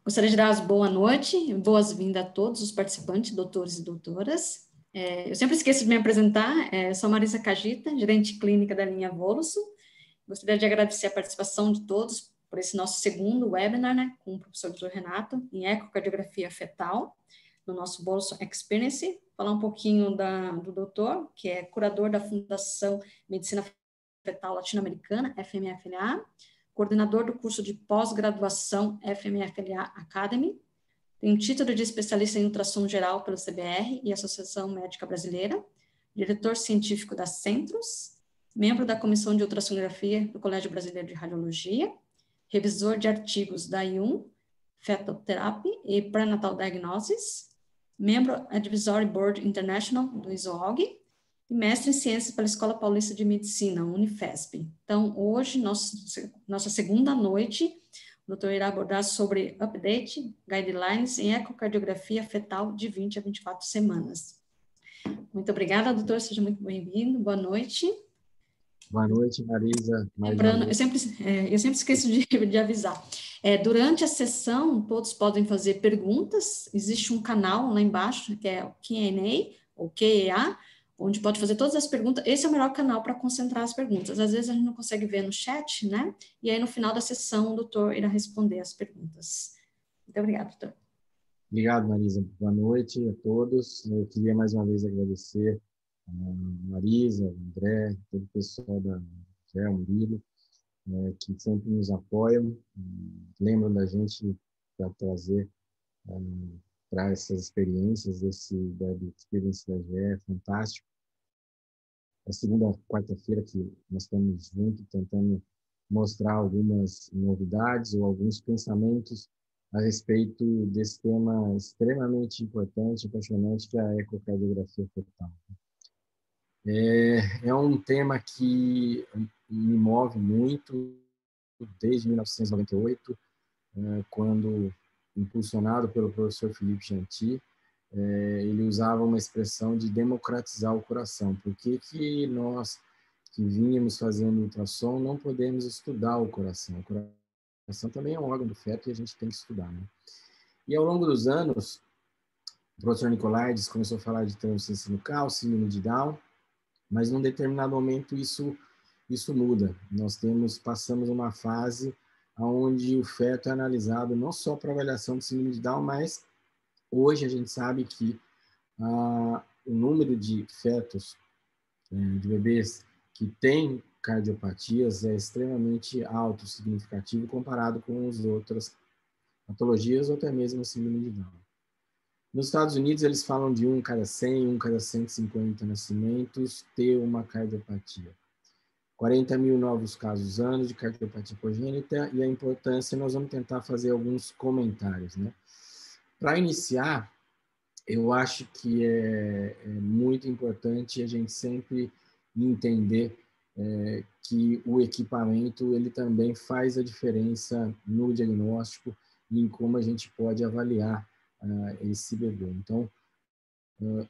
Gostaria de dar as boa noite e boas-vindas a todos os participantes, doutores e doutoras. Eu sempre esqueço de me apresentar, sou Marisa Cagita, gerente clínica da linha Voluso. Gostaria de agradecer a participação de todos por esse nosso segundo webinar, né, com o professor Dr. Renato, em ecocardiografia fetal, no nosso Voluso Experience. Falar um pouquinho do doutor, que é curador da Fundação Medicina Fetal Latino-Americana, FMFLA, coordenador do curso de pós-graduação FMFLA Academy, tem um título de especialista em ultrassom geral pelo CBR e Associação Médica Brasileira, diretor científico da Centros, membro da Comissão de Ultrassonografia do Colégio Brasileiro de Radiologia, revisor de artigos da IUM, Fetal Therapy e Prenatal Diagnosis, membro Advisory Board International do ISOOG, e mestre em Ciências pela Escola Paulista de Medicina, Unifesp. Então, hoje, nossa segunda noite, o doutor irá abordar sobre update, guidelines em ecocardiografia fetal de 20 a 24 semanas. Muito obrigada, doutor, seja muito bem-vindo, boa noite. Boa noite, Marisa. Lembrando, eu sempre esqueço de avisar. Durante a sessão, todos podem fazer perguntas, existe um canal lá embaixo, que é o Q&A, ou QEA, onde pode fazer todas as perguntas. Esse é o melhor canal para concentrar as perguntas. Às vezes a gente não consegue ver no chat, né? E aí no final da sessão o doutor irá responder as perguntas. Muito obrigada, doutor. Obrigado, Marisa. Boa noite a todos. Eu queria mais uma vez agradecer a Marisa, o André, todo o pessoal da Gé, o Murilo, que sempre nos apoiam, lembram da gente para trazer para essas experiências da Experience da Gé, é fantástico. A segunda quarta-feira que nós estamos juntos tentando mostrar algumas novidades ou alguns pensamentos a respeito desse tema extremamente importante e apaixonante que é a ecocardiografia fetal. É um tema que me move muito desde 1998, quando, impulsionado pelo professor Philippe Gentil, ele usava uma expressão de democratizar o coração. Por que nós, que vínhamos fazendo ultrassom, não podemos estudar o coração? O coração também é um órgão do feto e a gente tem que estudar, né? E ao longo dos anos, o professor Nicolaides começou a falar de transferência nucal, síndrome de Down, mas num determinado momento isso muda. Nós passamos uma fase onde o feto é analisado não só para avaliação de síndrome de Down, mas hoje a gente sabe que o número de fetos, de bebês que têm cardiopatias é extremamente alto, significativo, comparado com as outras patologias ou até mesmo a síndrome de Down. Nos Estados Unidos, eles falam de 1 cada 100, 1 cada 150 nascimentos ter uma cardiopatia. 40 mil novos casos ano de cardiopatia congênita, e a importância, nós vamos tentar fazer alguns comentários, né? Para iniciar, eu acho que é muito importante a gente sempre entender que o equipamento ele também faz a diferença no diagnóstico e em como a gente pode avaliar esse bebê. Então,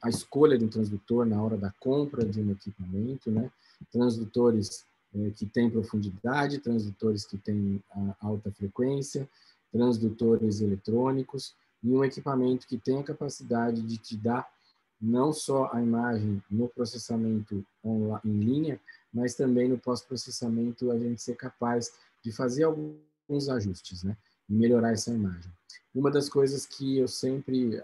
a escolha de um transdutor na hora da compra de um equipamento, né? Transdutores que têm profundidade, transdutores que têm alta frequência, transdutores eletrônicos, e um equipamento que tem a capacidade de te dar não só a imagem no processamento em linha, mas também no pós-processamento a gente ser capaz de fazer alguns ajustes, né? E melhorar essa imagem. Uma das coisas que eu sempre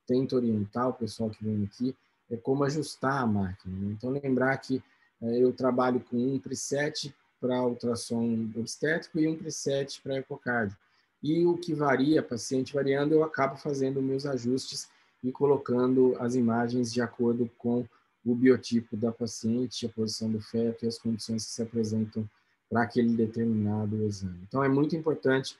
tento orientar o pessoal que vem aqui é como ajustar a máquina, né? Então, lembrar que eu trabalho com um preset para ultrassom obstétrico e um preset para ecocardio. E o que varia, paciente variando, eu acabo fazendo meus ajustes e colocando as imagens de acordo com o biotipo da paciente, a posição do feto e as condições que se apresentam para aquele determinado exame. Então, é muito importante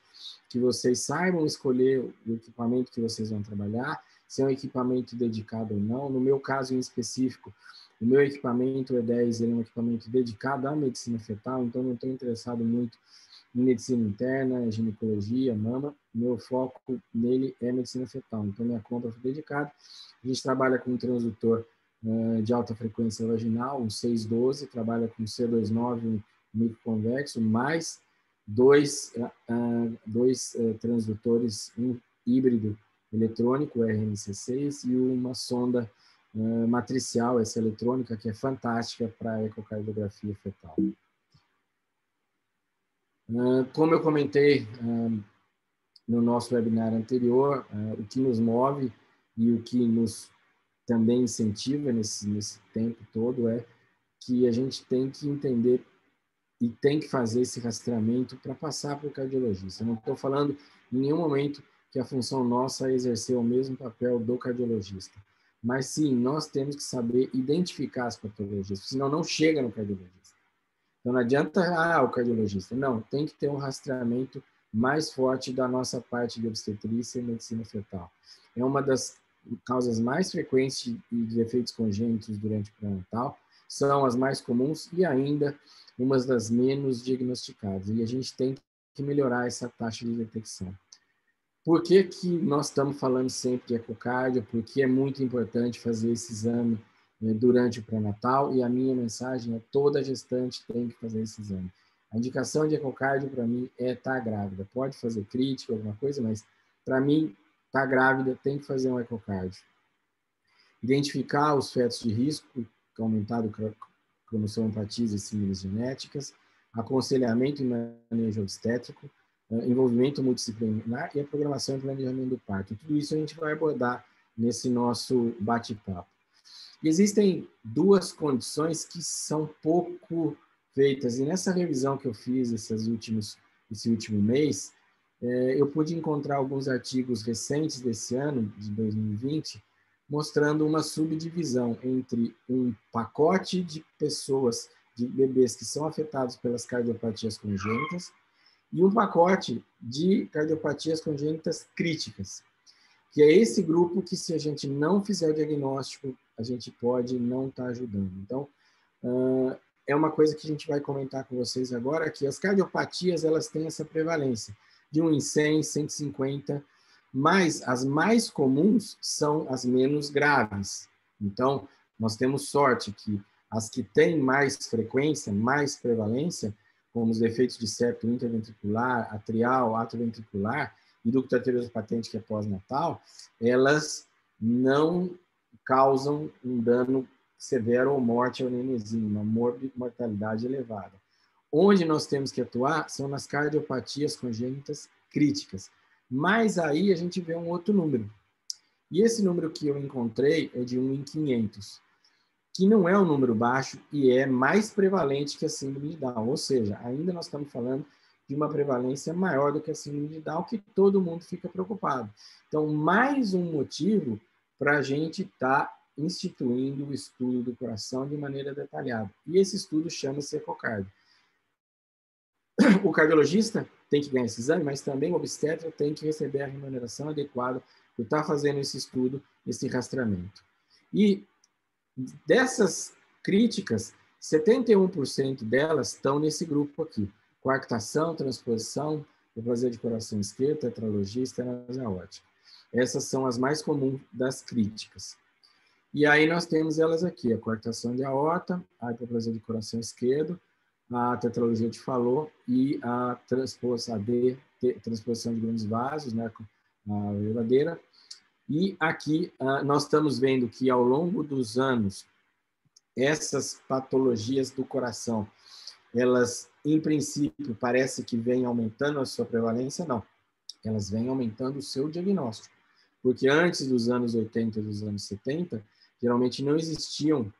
que vocês saibam escolher o equipamento que vocês vão trabalhar, se é um equipamento dedicado ou não. No meu caso em específico, o meu equipamento E10 é um equipamento dedicado à medicina fetal, então não estou interessado muito em medicina interna, ginecologia, mama. Meu foco nele é medicina fetal, então minha compra foi dedicada. A gente trabalha com um transdutor de alta frequência vaginal, um 612, trabalha com C29, um microconvexo, mais dois transdutores, um híbrido eletrônico, RNC6, e uma sonda matricial, essa eletrônica, que é fantástica para a ecocardiografia fetal. Como eu comentei no nosso webinar anterior, o que nos move e o que nos também incentiva nesse tempo todo é que a gente tem que entender e tem que fazer esse rastreamento para passar para o cardiologista. Eu não estou falando em nenhum momento que a função nossa é exercer o mesmo papel do cardiologista. Mas sim, nós temos que saber identificar as patologias, senão não chega no cardiologista. Então não adianta, o cardiologista. Não, tem que ter um rastreamento mais forte da nossa parte de obstetrícia e medicina fetal. É uma das causas mais frequentes de defeitos congênitos durante o pré-natal, são as mais comuns e ainda umas das menos diagnosticadas. E a gente tem que melhorar essa taxa de detecção. Por que que nós estamos falando sempre de ecocardio? Porque é muito importante fazer esse exame durante o pré-natal, e a minha mensagem é: toda gestante tem que fazer esse exame. A indicação de ecocardio para mim é estar grávida. Pode fazer crítica, alguma coisa, mas para mim, estar grávida tem que fazer um ecocardio. Identificar os fetos de risco, aumentado cromossomopatia e síndromes genéticas, aconselhamento e manejo obstétrico, envolvimento multidisciplinar e a programação e planejamento do parto. Tudo isso a gente vai abordar nesse nosso bate-papo. Existem duas condições que são pouco feitas, e nessa revisão que eu fiz esse último mês, eu pude encontrar alguns artigos recentes desse ano, de 2020, mostrando uma subdivisão entre um pacote de pessoas, de bebês que são afetados pelas cardiopatias congênitas, e um pacote de cardiopatias congênitas críticas, que é esse grupo que, se a gente não fizer o diagnóstico, a gente pode não estar ajudando. Então, é uma coisa que a gente vai comentar com vocês agora, que as cardiopatias, elas têm essa prevalência de 1 em 100, 150, mas as mais comuns são as menos graves. Então, nós temos sorte que as que têm mais frequência, mais prevalência, como os defeitos de septo interventricular, atrial, atrioventricular e ducto arterioso patente, que é pós-natal, elas não causam um dano severo ou morte ao nenenzinho, uma mortalidade elevada. Onde nós temos que atuar são nas cardiopatias congênitas críticas. Mas aí a gente vê um outro número. E esse número que eu encontrei é de 1 em 500, que não é um número baixo e é mais prevalente que a síndrome de Down. Ou seja, ainda nós estamos falando de uma prevalência maior do que a síndrome de Down, que todo mundo fica preocupado. Então, mais um motivo para a gente estar instituindo o estudo do coração de maneira detalhada. E esse estudo chama-se ecocardio. O cardiologista tem que ganhar esse exame, mas também o obstetra tem que receber a remuneração adequada por estar fazendo esse estudo, esse rastreamento. E dessas críticas, 71% delas estão nesse grupo aqui: coarctação, transposição, hipoplasia de coração esquerdo, tetralogia e estenose aórtica. Essas são as mais comuns das críticas. E aí nós temos elas aqui: a coarctação de aorta, a hipoplasia de coração esquerdo, a tetralogia de Fallot e a transposição de grandes vasos, né, a verdadeira. E aqui nós estamos vendo que, ao longo dos anos, essas patologias do coração, elas, em princípio, parece que vêm aumentando a sua prevalência. Não, elas vêm aumentando o seu diagnóstico. Porque antes dos anos 80 e dos anos 70, geralmente não existiam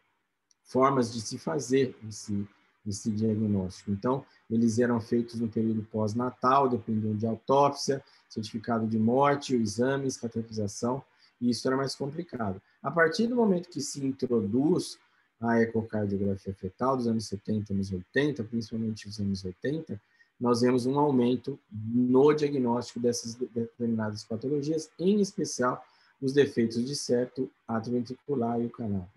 formas de se fazer esse diagnóstico. Então, eles eram feitos no período pós-natal, dependiam de autópsia, certificado de morte, exames, cateterização, e isso era mais complicado. A partir do momento que se introduz a ecocardiografia fetal, dos anos 70 e anos 80, principalmente os anos 80, nós vemos um aumento no diagnóstico dessas determinadas patologias, em especial os defeitos de septo, atrioventricular e o canal.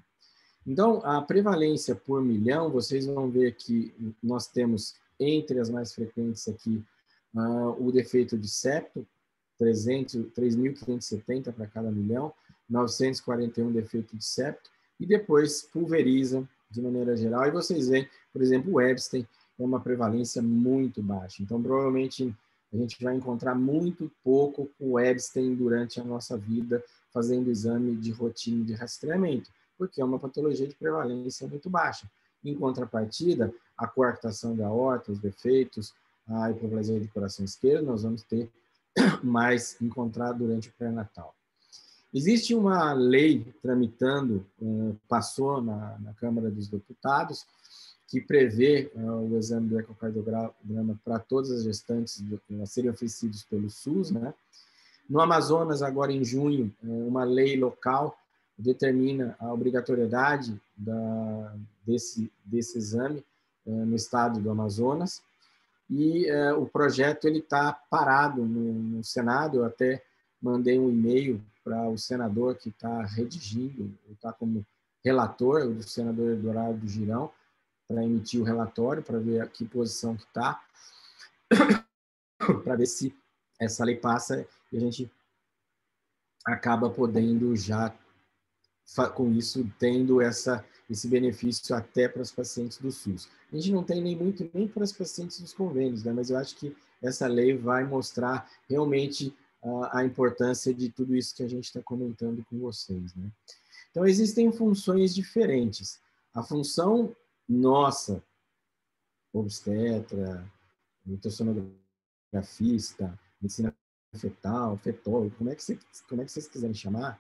Então, a prevalência por milhão, vocês vão ver que nós temos, entre as mais frequentes aqui, o defeito de septo, 3.570 para cada milhão, 941 defeito de septo, e depois pulveriza de maneira geral. E vocês veem, por exemplo, o Epstein, é uma prevalência muito baixa. Então, provavelmente, a gente vai encontrar muito pouco com Ebstein durante a nossa vida, fazendo exame de rotina de rastreamento, porque é uma patologia de prevalência muito baixa. Em contrapartida, a coarctação da aorta, os defeitos, a hipoplasia do coração esquerdo, nós vamos ter mais encontrado durante o pré-natal. Existe uma lei tramitando, passou na Câmara dos Deputados, que prevê o exame do ecocardiograma para todas as gestantes a serem oferecidos pelo SUS, né? No Amazonas, agora em junho, uma lei local determina a obrigatoriedade desse exame no estado do Amazonas, e o projeto está parado no Senado. Eu até mandei um e-mail para o senador que está redigindo, está como relator, o senador Eduardo Girão, para emitir o relatório, para ver a que posição que está, para ver se essa lei passa e a gente acaba podendo já, com isso, tendo esse benefício até para os pacientes do SUS. A gente não tem nem para os pacientes dos convênios, né? Mas eu acho que essa lei vai mostrar realmente a importância de tudo isso que a gente está comentando com vocês, né? Então, existem funções diferentes. A função nossa, obstetra, ultrassonografista, medicina fetal, fetólogo, como é que vocês quiserem chamar,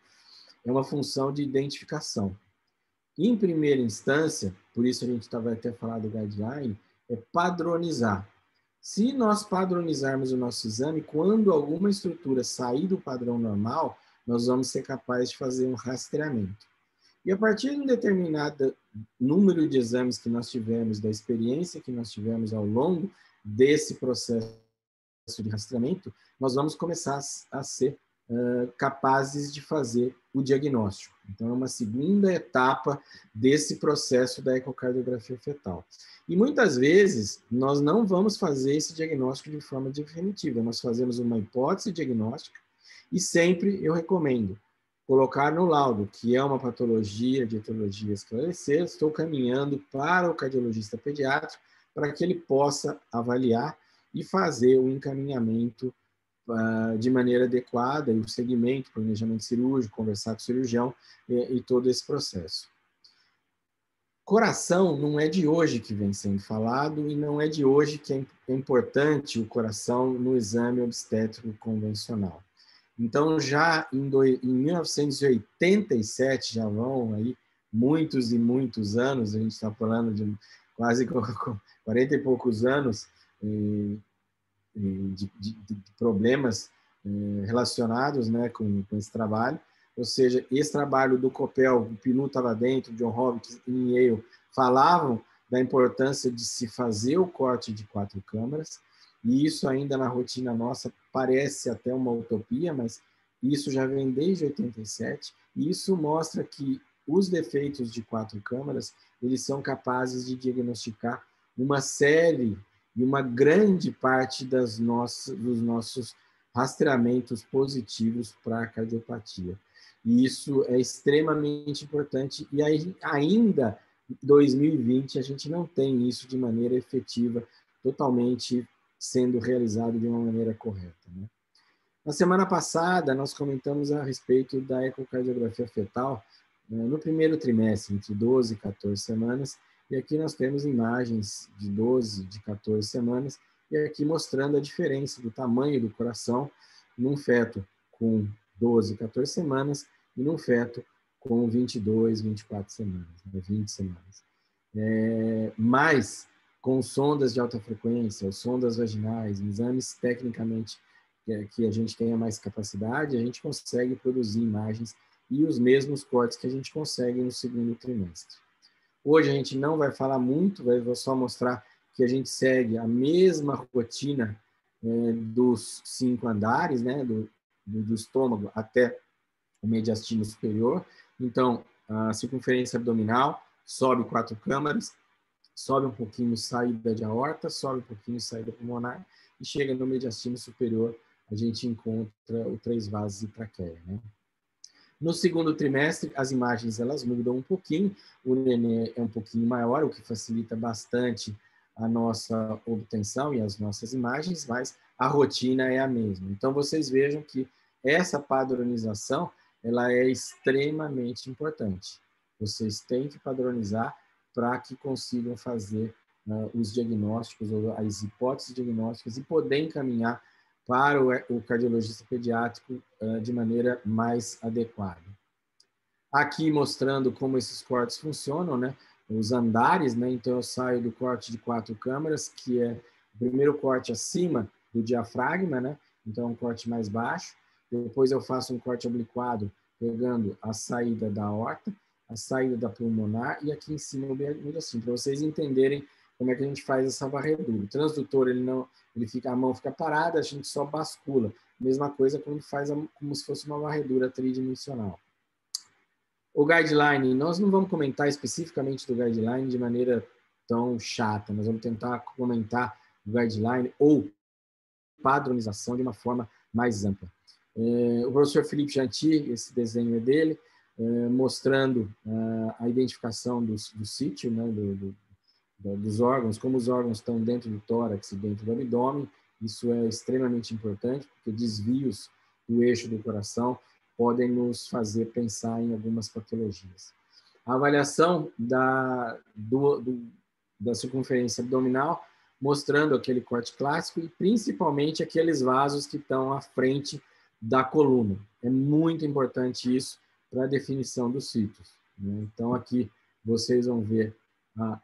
é uma função de identificação. Em primeira instância, por isso a gente vai até falar do guideline, é padronizar. Se nós padronizarmos o nosso exame, quando alguma estrutura sair do padrão normal, nós vamos ser capazes de fazer um rastreamento. E a partir de um determinado número de exames que nós tivemos, da experiência que nós tivemos ao longo desse processo de rastreamento, nós vamos começar a ser capazes de fazer o diagnóstico. Então, é uma segunda etapa desse processo da ecocardiografia fetal. E muitas vezes, nós não vamos fazer esse diagnóstico de forma definitiva, nós fazemos uma hipótese diagnóstica e sempre eu recomendo colocar no laudo que é uma patologia de etiologia esclarecer, estou caminhando para o cardiologista pediátrico para que ele possa avaliar e fazer o encaminhamento de maneira adequada, e o segmento, planejamento cirúrgico, conversar com o cirurgião e todo esse processo. Coração não é de hoje que vem sendo falado e não é de hoje que é importante o coração no exame obstétrico convencional. Então, já em 1987, já vão aí muitos e muitos anos, a gente está falando de quase 40 e poucos anos de problemas relacionados, né, com esse trabalho. Ou seja, esse trabalho do Coppel, o Pinu estava dentro, John Hopkins e Yale falavam da importância de se fazer o corte de 4 câmaras, e isso ainda na rotina nossa parece até uma utopia, mas isso já vem desde 87, e isso mostra que os defeitos de 4 câmaras, eles são capazes de diagnosticar uma série e uma grande parte dos nossos rastreamentos positivos para a cardiopatia. E isso é extremamente importante, e aí, ainda em 2020 a gente não tem isso de maneira efetiva, totalmente sendo realizado de uma maneira correta, né? Na semana passada, nós comentamos a respeito da ecocardiografia fetal no primeiro trimestre, entre 12 e 14 semanas, e aqui nós temos imagens de 12, de 14 semanas, e aqui mostrando a diferença do tamanho do coração num feto com 12, 14 semanas e num feto com 22, 24 semanas, 20 semanas. Mas, com sondas de alta frequência, sondas vaginais, exames tecnicamente que a gente tenha mais capacidade, a gente consegue produzir imagens e os mesmos cortes que a gente consegue no segundo trimestre. Hoje a gente não vai falar muito, vou só mostrar que a gente segue a mesma rotina dos 5 andares, né, do estômago até o mediastino superior. Então, a circunferência abdominal sobe 4 câmaras, sobe um pouquinho saída de aorta, sobe um pouquinho saída pulmonar e chega no mediastino superior, a gente encontra o 3 vasos e traqueia, né? No segundo trimestre, as imagens elas mudam um pouquinho, o nenê é um pouquinho maior, o que facilita bastante a nossa obtenção e as nossas imagens, mas a rotina é a mesma. Então, vocês vejam que essa padronização ela é extremamente importante. Vocês têm que padronizar para que consigam fazer os diagnósticos ou as hipóteses diagnósticas e poder encaminhar para o cardiologista pediátrico de maneira mais adequada. Aqui mostrando como esses cortes funcionam, né? Os andares, né? Então eu saio do corte de 4 câmaras, que é o primeiro corte acima do diafragma, né? Então é um corte mais baixo. Depois eu faço um corte obliquado, pegando a saída da aorta, a saída da pulmonar e aqui em cima o mediastino, para vocês entenderem como é que a gente faz essa varredura. O transdutor, a mão fica parada, a gente só bascula. Mesma coisa quando faz como se fosse uma varredura tridimensional. O guideline, nós não vamos comentar especificamente do guideline de maneira tão chata, nós vamos tentar comentar o guideline ou padronização de uma forma mais ampla. O professor Felipe Janty, esse desenho é dele, mostrando a identificação do sítio, né, dos órgãos, como os órgãos estão dentro do tórax e dentro do abdômen. Isso é extremamente importante, porque desvios do eixo do coração podem nos fazer pensar em algumas patologias. A avaliação da circunferência abdominal, mostrando aquele corte clássico e principalmente aqueles vasos que estão à frente da coluna. É muito importante isso para a definição dos sítios, né? Então, aqui vocês vão ver a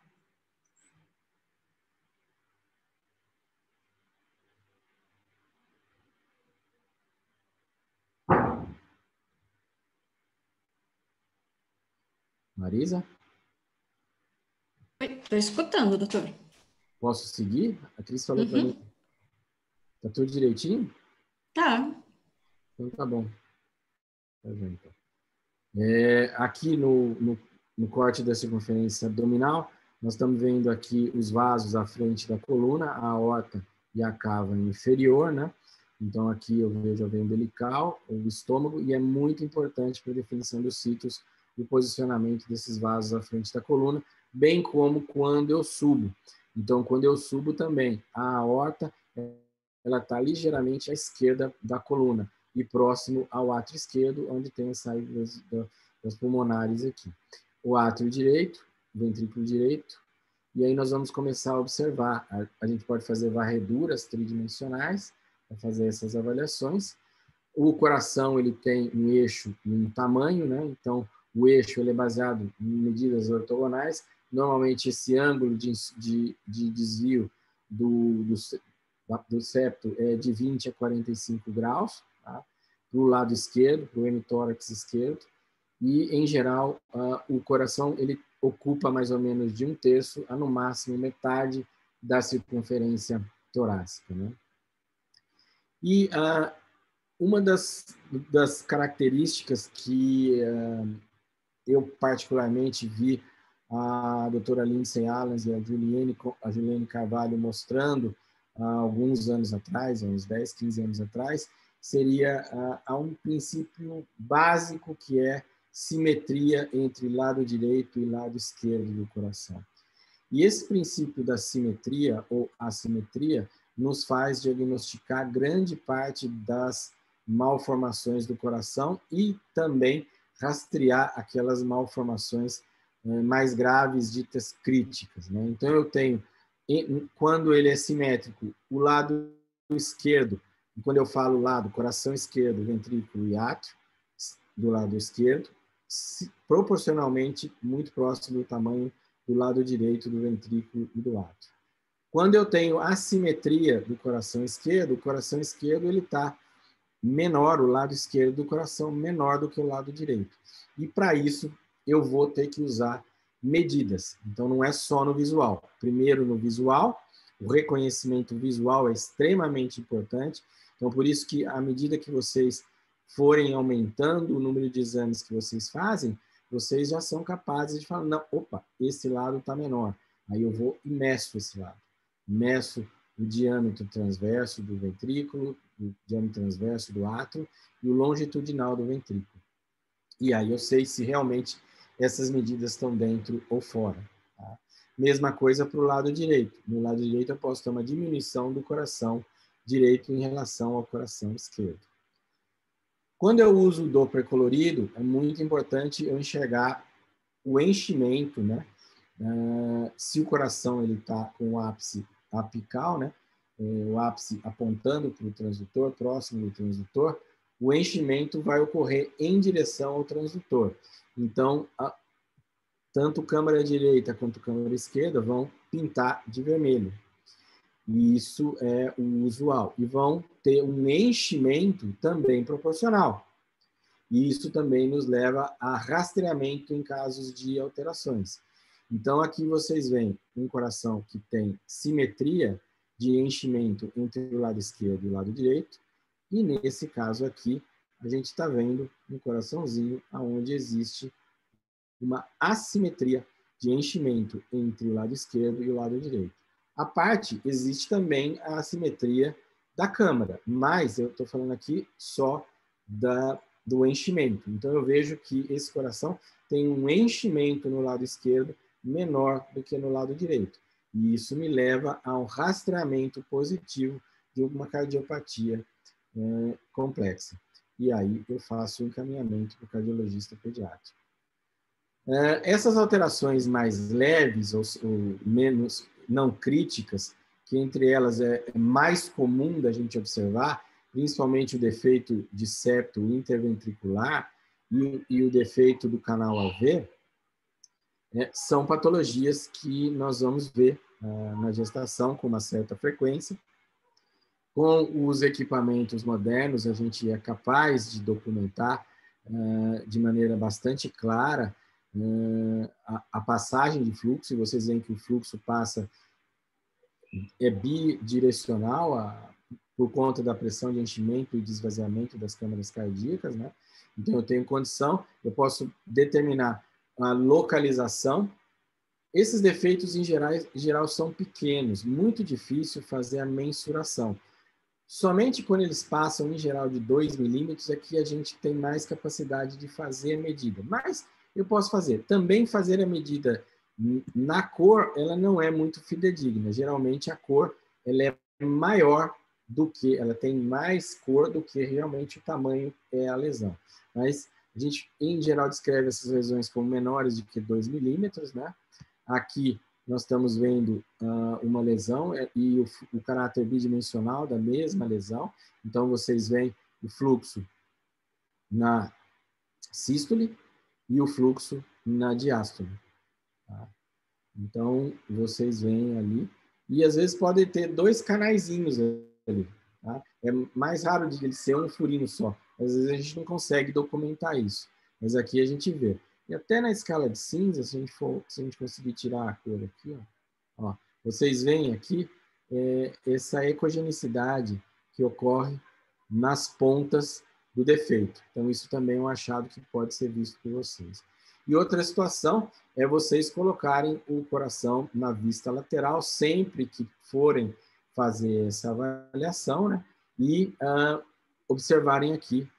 Marisa? Estou escutando, doutor. Posso seguir? A Cris falou para mim. Tá tudo direitinho? Tá. Então tá bom. Tá vendo, então. Aqui no corte da circunferência abdominal, nós estamos vendo aqui os vasos à frente da coluna, a aorta e a cava inferior, né? Então aqui eu vejo a veia umbilical, o estômago, e é muito importante para a definição dos sítios o posicionamento desses vasos à frente da coluna, bem como quando eu subo. Então, quando eu subo também, a aorta ela está ligeiramente à esquerda da coluna e próximo ao átrio esquerdo, onde tem as saídas das pulmonares aqui. O átrio direito, ventrículo direito, e aí nós vamos começar a observar. A gente pode fazer varreduras tridimensionais para fazer essas avaliações. O coração ele tem um eixo e um tamanho, né? Então o eixo ele é baseado em medidas ortogonais. Normalmente esse ângulo de desvio do septo é de 20 a 45 graus, tá? Para o lado esquerdo, para o hemitórax esquerdo. E, em geral, o coração ele ocupa mais ou menos de 1/3 a, no máximo, metade da circunferência torácica, né? E uma das características que eu particularmente vi a doutora Lindsay Allens e a Juliane Carvalho mostrando há alguns anos atrás, uns 10, 15 anos atrás, seria um princípio básico que é simetria entre lado direito e lado esquerdo do coração. E esse princípio da simetria ou assimetria nos faz diagnosticar grande parte das malformações do coração e também rastrear aquelas malformações mais graves, ditas críticas, né? Então, eu tenho, quando ele é simétrico, o lado esquerdo, e quando eu falo lado, coração esquerdo, ventrículo e átrio, do lado esquerdo, proporcionalmente muito próximo do tamanho do lado direito do ventrículo e do átrio. Quando eu tenho assimetria do coração esquerdo, o coração esquerdo ele está menor, o lado esquerdo do coração menor do que o lado direito. E para isso eu vou ter que usar medidas. Então não é só no visual. Primeiro no visual, o reconhecimento visual é extremamente importante. Então por isso que à medida que vocês forem aumentando o número de exames que vocês fazem, vocês já são capazes de falar, não, opa, esse lado está menor. Aí eu vou e meço esse lado. Meço o diâmetro transverso do ventrículo, o diâmetro transverso do átrio e o longitudinal do ventrículo. E aí eu sei se realmente essas medidas estão dentro ou fora. Tá? Mesma coisa para o lado direito. No lado direito, eu posso ter uma diminuição do coração direito em relação ao coração esquerdo. Quando eu uso o Doppler colorido, é muito importante eu enxergar o enchimento, né? Se o coração ele está com o ápice apical, né? O ápice apontando para o transdutor, próximo do transdutor, o enchimento vai ocorrer em direção ao transdutor. Então, tanto câmara direita quanto câmara esquerda vão pintar de vermelho. E isso é o usual. E vão ter um enchimento também proporcional. E isso também nos leva a rastreamento em casos de alterações. Então, aqui vocês veem um coração que tem simetria de enchimento entre o lado esquerdo e o lado direito. E nesse caso aqui, a gente está vendo um coraçãozinho onde existe uma assimetria de enchimento entre o lado esquerdo e o lado direito. À parte, existe também a assimetria da câmara, mas eu estou falando aqui só do enchimento. Então, eu vejo que esse coração tem um enchimento no lado esquerdo menor do que no lado direito. E isso me leva a um rastreamento positivo de uma cardiopatia complexa. E aí eu faço o encaminhamento para o cardiologista pediátrico. Essas alterações mais leves ou menos não críticas, que entre elas é mais comum da gente observar, principalmente o defeito de septo interventricular e o defeito do canal AV, são patologias que nós vamos ver na gestação com uma certa frequência. Com os equipamentos modernos, a gente é capaz de documentar de maneira bastante clara a passagem de fluxo, e vocês veem que o fluxo passa, é bidirecional por conta da pressão de enchimento e de esvaziamento das câmaras cardíacas, né? Então, eu tenho condição, eu posso determinar a localização. Esses defeitos, em geral, são pequenos, muito difícil fazer a mensuração. Somente quando eles passam, em geral, de 2 milímetros é que a gente tem mais capacidade de fazer a medida. Mas eu posso fazer. Também fazer a medida na cor, ela não é muito fidedigna. Geralmente, a cor ela é maior do que, ela tem mais cor do que realmente o tamanho é a lesão. Mas a gente, em geral, descreve essas lesões como menores de que 2 milímetros, né? Aqui nós estamos vendo uma lesão e o caráter bidimensional da mesma lesão. Então, vocês veem o fluxo na sístole e o fluxo na diástole. Tá? Então, vocês veem ali. E, às vezes, pode ter 2 canaizinhos ali. Tá? É mais raro de ele ser um furinho só. Às vezes, a gente não consegue documentar isso. Mas aqui a gente vê. E até na escala de cinza, se a gente conseguir tirar a cor aqui, ó, vocês veem aqui essa ecogenicidade que ocorre nas pontas do defeito. Então, isso também é um achado que pode ser visto por vocês. E outra situação é vocês colocarem o coração na vista lateral sempre que forem fazer essa avaliação, né? E observarem aqui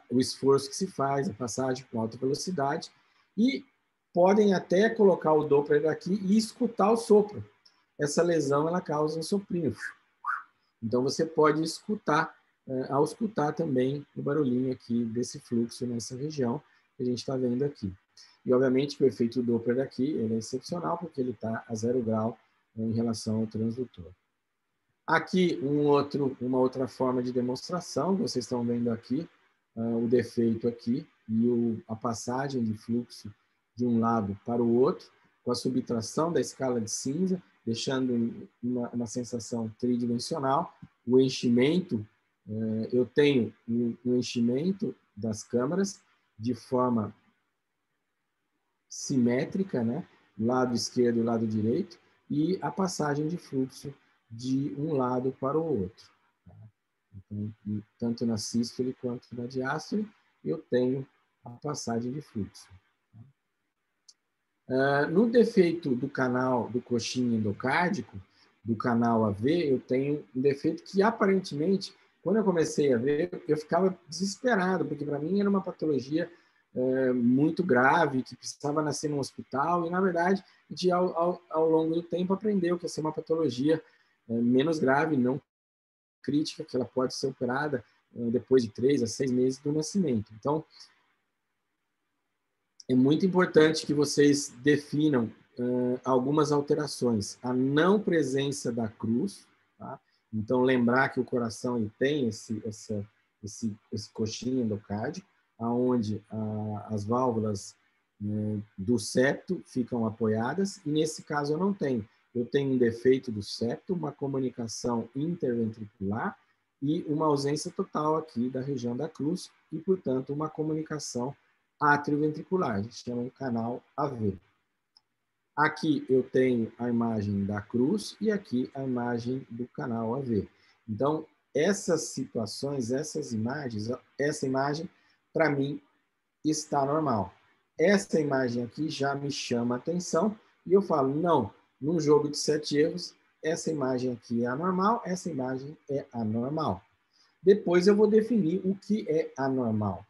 o esforço que se faz, a passagem com alta velocidade, e podem até colocar o Doppler aqui e escutar o sopro. Essa lesão ela causa um soprinho. Então você pode escutar, ao escutar também o barulhinho aqui desse fluxo nessa região que a gente está vendo aqui. E obviamente que o efeito Doppler aqui ele é excepcional porque ele está a 0 grau em relação ao transdutor. Aqui uma outra forma de demonstração, vocês estão vendo aqui o defeito aqui e a passagem de fluxo de um lado para o outro, com a subtração da escala de cinza, deixando uma sensação tridimensional. O enchimento, eu tenho o enchimento das câmaras de forma simétrica, né? Lado esquerdo e lado direito, e a passagem de fluxo de um lado para o outro. Tá? Então, tanto na sístole quanto na diástole, eu tenho a passagem de fluxo. No defeito do canal do coxim endocárdico, do canal AV, eu tenho um defeito que, aparentemente, quando eu comecei a ver, eu ficava desesperado, porque para mim era uma patologia muito grave, que precisava nascer no hospital, e, na verdade, a gente, ao longo do tempo, aprendeu que essa é uma patologia menos grave, não crítica, que ela pode ser operada depois de 3 a 6 meses do nascimento. Então, é muito importante que vocês definam algumas alterações. A não presença da cruz, tá? Então, lembrar que o coração ele tem esse coxinha endocárdico, onde as válvulas do septo ficam apoiadas, e nesse caso eu não tenho. Eu tenho um defeito do septo, uma comunicação interventricular e uma ausência total aqui da região da cruz e, portanto, uma comunicação atrioventricular. A gente chama um canal AV. Aqui eu tenho a imagem da cruz e aqui a imagem do canal AV. Então, essas situações, essas imagens, essa imagem, para mim, está normal. Essa imagem aqui já me chama a atenção e eu falo, não, num jogo de 7 erros, essa imagem aqui é anormal, essa imagem é anormal. Depois eu vou definir o que é anormal.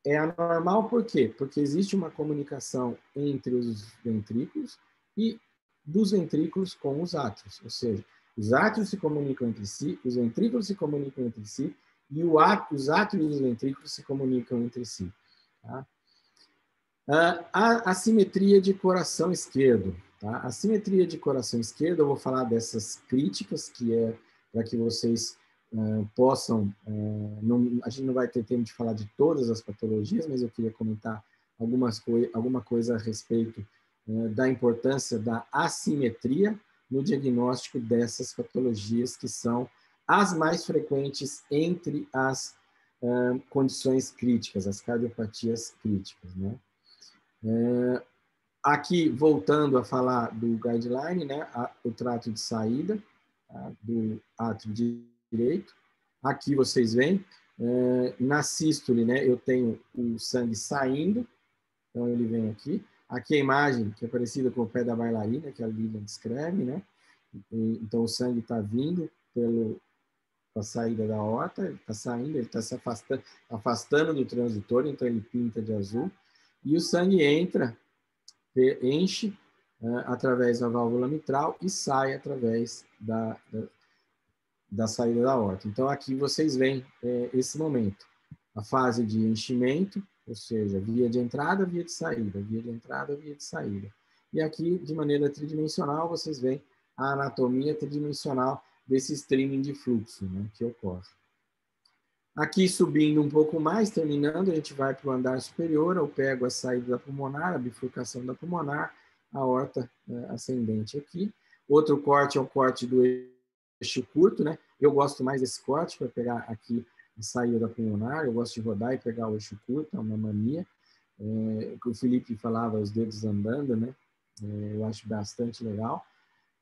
É anormal por quê? Porque existe uma comunicação entre os ventrículos e dos ventrículos com os átrios. Ou seja, os átrios se comunicam entre si, os ventrículos se comunicam entre si e os átrios e os ventrículos se comunicam entre si. Tá? A assimetria de coração esquerdo. Tá? A assimetria de coração esquerdo, eu vou falar dessas críticas, que é para que vocês possam... a gente não vai ter tempo de falar de todas as patologias, mas eu queria comentar alguma coisa a respeito da importância da assimetria no diagnóstico dessas patologias, que são as mais frequentes entre as condições críticas, as cardiopatias críticas, né? Aqui, voltando a falar do guideline, né, o trato de saída, tá, do átrio direito. Aqui vocês veem, na sístole, né, eu tenho o sangue saindo, então ele vem aqui. Aqui a imagem, que é parecida com o pé da bailarina, que a Lilian descreve, né? Então o sangue está vindo pela saída da aorta, ele está saindo, ele está se afastando do transdutor, então ele pinta de azul. E o sangue enche através da válvula mitral e sai através da saída da aorta. Então, aqui vocês veem esse momento. A fase de enchimento, ou seja, via de entrada, via de saída, via de entrada, via de saída. E aqui, de maneira tridimensional, vocês veem a anatomia tridimensional desse streaming de fluxo, né, que ocorre. Aqui, subindo um pouco mais, terminando, a gente vai para o andar superior, eu pego a saída da pulmonar, a bifurcação da pulmonar, a aorta ascendente aqui. Outro corte é o corte do eixo curto, né? Eu gosto mais desse corte para pegar aqui a saída da pulmonar, eu gosto de rodar e pegar o eixo curto, é uma mania. O Felipe falava, os dedos andando, né? Eu acho bastante legal.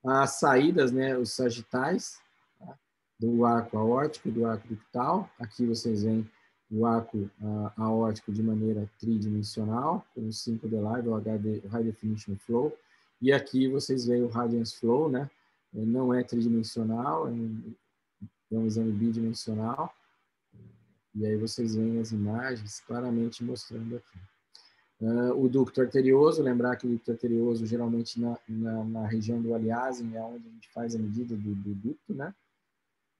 As saídas, né? Os sagitais, tá? Do arco aórtico e do arco ductal. Aqui vocês veem o arco aórtico de maneira tridimensional, com o 5D Live, o High Definition Flow. E aqui vocês veem o Radiance Flow, né? Não é tridimensional, é um exame bidimensional. E aí vocês veem as imagens claramente mostrando aqui. O ducto arterioso, lembrar que o ducto arterioso, geralmente na região do aliasing, é onde a gente faz a medida do ducto, né?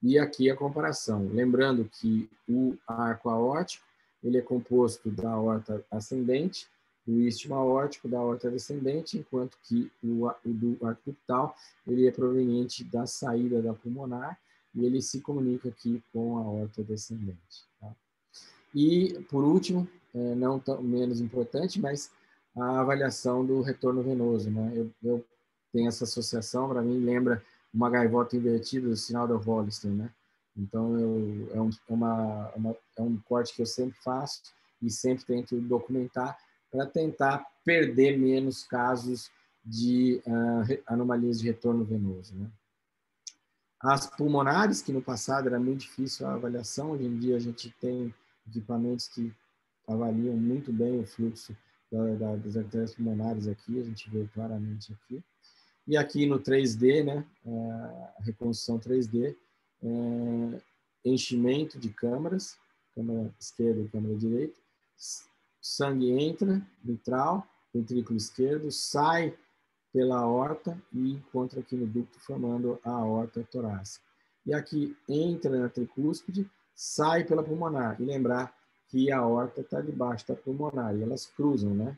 E aqui a comparação. Lembrando que o arco aórtico, ele é composto da aorta ascendente, do istmo aórtico, da aorta descendente, enquanto que o do arco ductal, ele é proveniente da saída da pulmonar e ele se comunica aqui com a aorta descendente. Tá? E, por último, não tão menos importante, mas a avaliação do retorno venoso, né? Eu tenho essa associação, para mim, lembra uma gaivota invertida do sinal da Hollister, né? Então, é um corte que eu sempre faço e sempre tento documentar para tentar perder menos casos de anomalias de retorno venoso, né? As pulmonares, que no passado era muito difícil a avaliação, hoje em dia a gente tem equipamentos que avaliam muito bem o fluxo das artérias pulmonares aqui, a gente vê claramente aqui. E aqui no 3D, né, a reconstrução 3D, enchimento de câmaras, câmara esquerda e câmara direita, sangue entra, mitral, ventrículo esquerdo, sai pela aorta e encontra aqui no ducto formando a aorta torácica. E aqui entra na tricúspide, sai pela pulmonar. E lembrar que a aorta está debaixo da pulmonar e elas cruzam, né?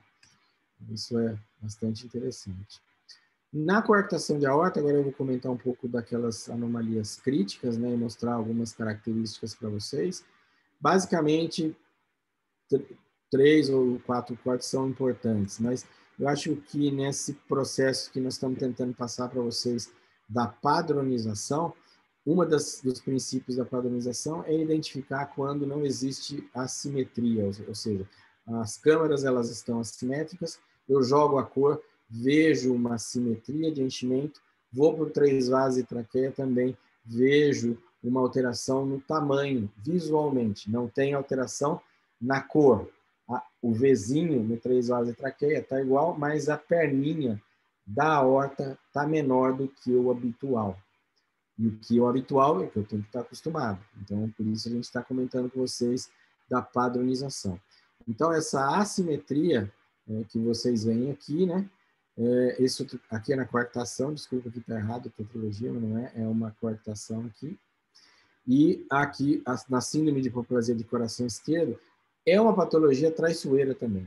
Isso é bastante interessante. Na coarctação de aorta, agora eu vou comentar um pouco daquelas anomalias críticas, né, e mostrar algumas características para vocês. Basicamente, 3 ou 4 cortes são importantes, mas eu acho que nesse processo que nós estamos tentando passar para vocês da padronização, dos princípios da padronização é identificar quando não existe assimetria, ou seja, as câmaras elas estão assimétricas, eu jogo a cor, vejo uma simetria de enchimento, vou para o 3 vasos e traqueia também, vejo uma alteração no tamanho, visualmente, não tem alteração na cor. O Vzinho no 3 vasos e traqueia está igual, mas a perninha da aorta está menor do que o habitual. E o que é o habitual é que eu tenho que estar acostumado. Então, por isso a gente está comentando com vocês da padronização. Então, essa assimetria que vocês veem aqui, né? Isso aqui é na coarctação, desculpa que está errado a tetralogia, mas não é, é uma coarctação aqui. E aqui, na síndrome de hipoplasia de coração esquerdo, é uma patologia traiçoeira também,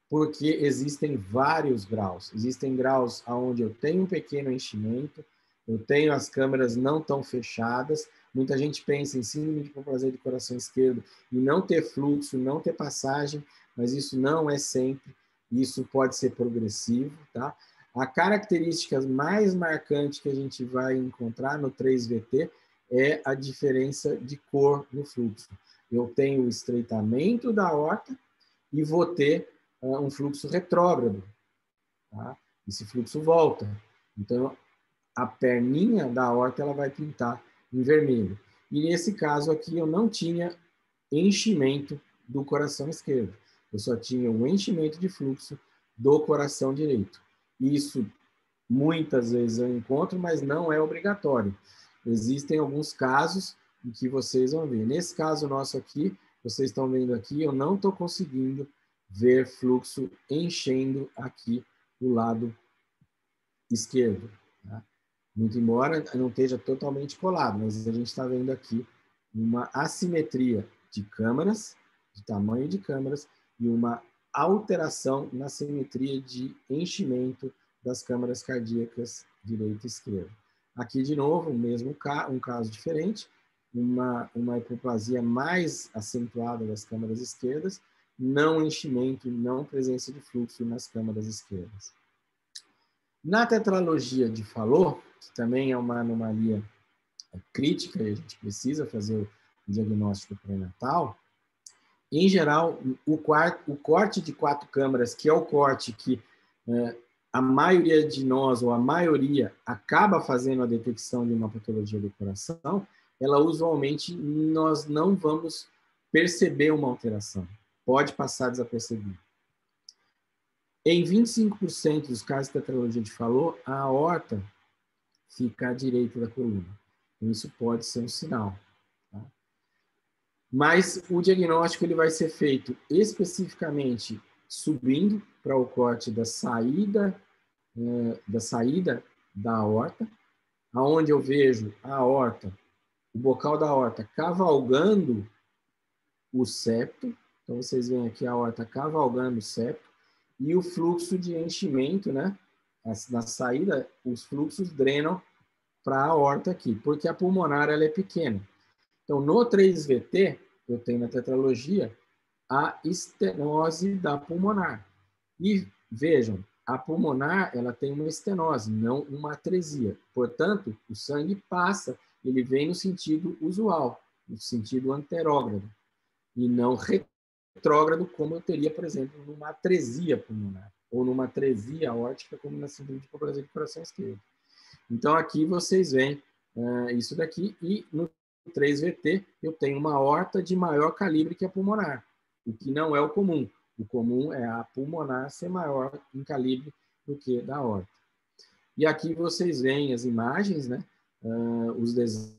porque existem vários graus. Existem graus onde eu tenho um pequeno enchimento, eu tenho as câmaras não tão fechadas. Muita gente pensa em síndrome de hipoplasia de coração esquerdo e não ter fluxo, não ter passagem, mas isso não é sempre. Isso pode ser progressivo, tá? A característica mais marcante que a gente vai encontrar no 3VT é a diferença de cor no fluxo. Eu tenho o estreitamento da aorta e vou ter um fluxo retrógrado. Tá? Esse fluxo volta. Então, a perninha da aorta ela vai pintar em vermelho. E nesse caso aqui, eu não tinha enchimento do coração esquerdo. Eu só tinha um enchimento de fluxo do coração direito. Isso, muitas vezes eu encontro, mas não é obrigatório. Existem alguns casos em que vocês vão ver. Nesse caso nosso aqui, vocês estão vendo aqui, eu não estou conseguindo ver fluxo enchendo aqui do lado esquerdo. Tá? Muito embora não esteja totalmente colado, mas a gente está vendo aqui uma assimetria de câmaras, de tamanho de câmaras, e uma alteração na simetria de enchimento das câmaras cardíacas direita e esquerda. Aqui, de novo, um caso diferente, uma hipoplasia mais acentuada das câmaras esquerdas, não enchimento, não presença de fluxo nas câmaras esquerdas. Na tetralogia de Fallot, que também é uma anomalia crítica e a gente precisa fazer o diagnóstico pré-natal, em geral, o corte de 4 câmaras, que é o corte que a maioria de nós, ou a maioria, acaba fazendo a detecção de uma patologia do coração, ela usualmente nós não vamos perceber uma alteração. Pode passar desapercebido. Em 25% dos casos de tetralogia de Fallot, a aorta fica à direita da coluna. Isso pode ser um sinal. Tá? Mas o diagnóstico ele vai ser feito especificamente subindo para o corte da saída da aorta, aonde eu vejo a aorta, o bocal da aorta cavalgando o septo. Então vocês veem aqui a aorta cavalgando o septo e o fluxo de enchimento, né? Na saída, os fluxos drenam para a aorta aqui, porque a pulmonar ela é pequena. Então, no 3VT, eu tenho na tetralogia a estenose da pulmonar. E vejam, a pulmonar ela tem uma estenose, não uma atresia. Portanto, o sangue passa, ele vem no sentido usual, no sentido anterógrado, e não retrógrado, como eu teria, por exemplo, numa atresia pulmonar, ou numa atresia aórtica, como na síndrome de hipoplasia de coração esquerdo. Então, aqui vocês veem isso daqui, e no 3VT eu tenho uma aorta de maior calibre que a pulmonar, o que não é o comum. O comum é a pulmonar ser maior em calibre do que da aorta. E aqui vocês veem as imagens, né? Os desenhos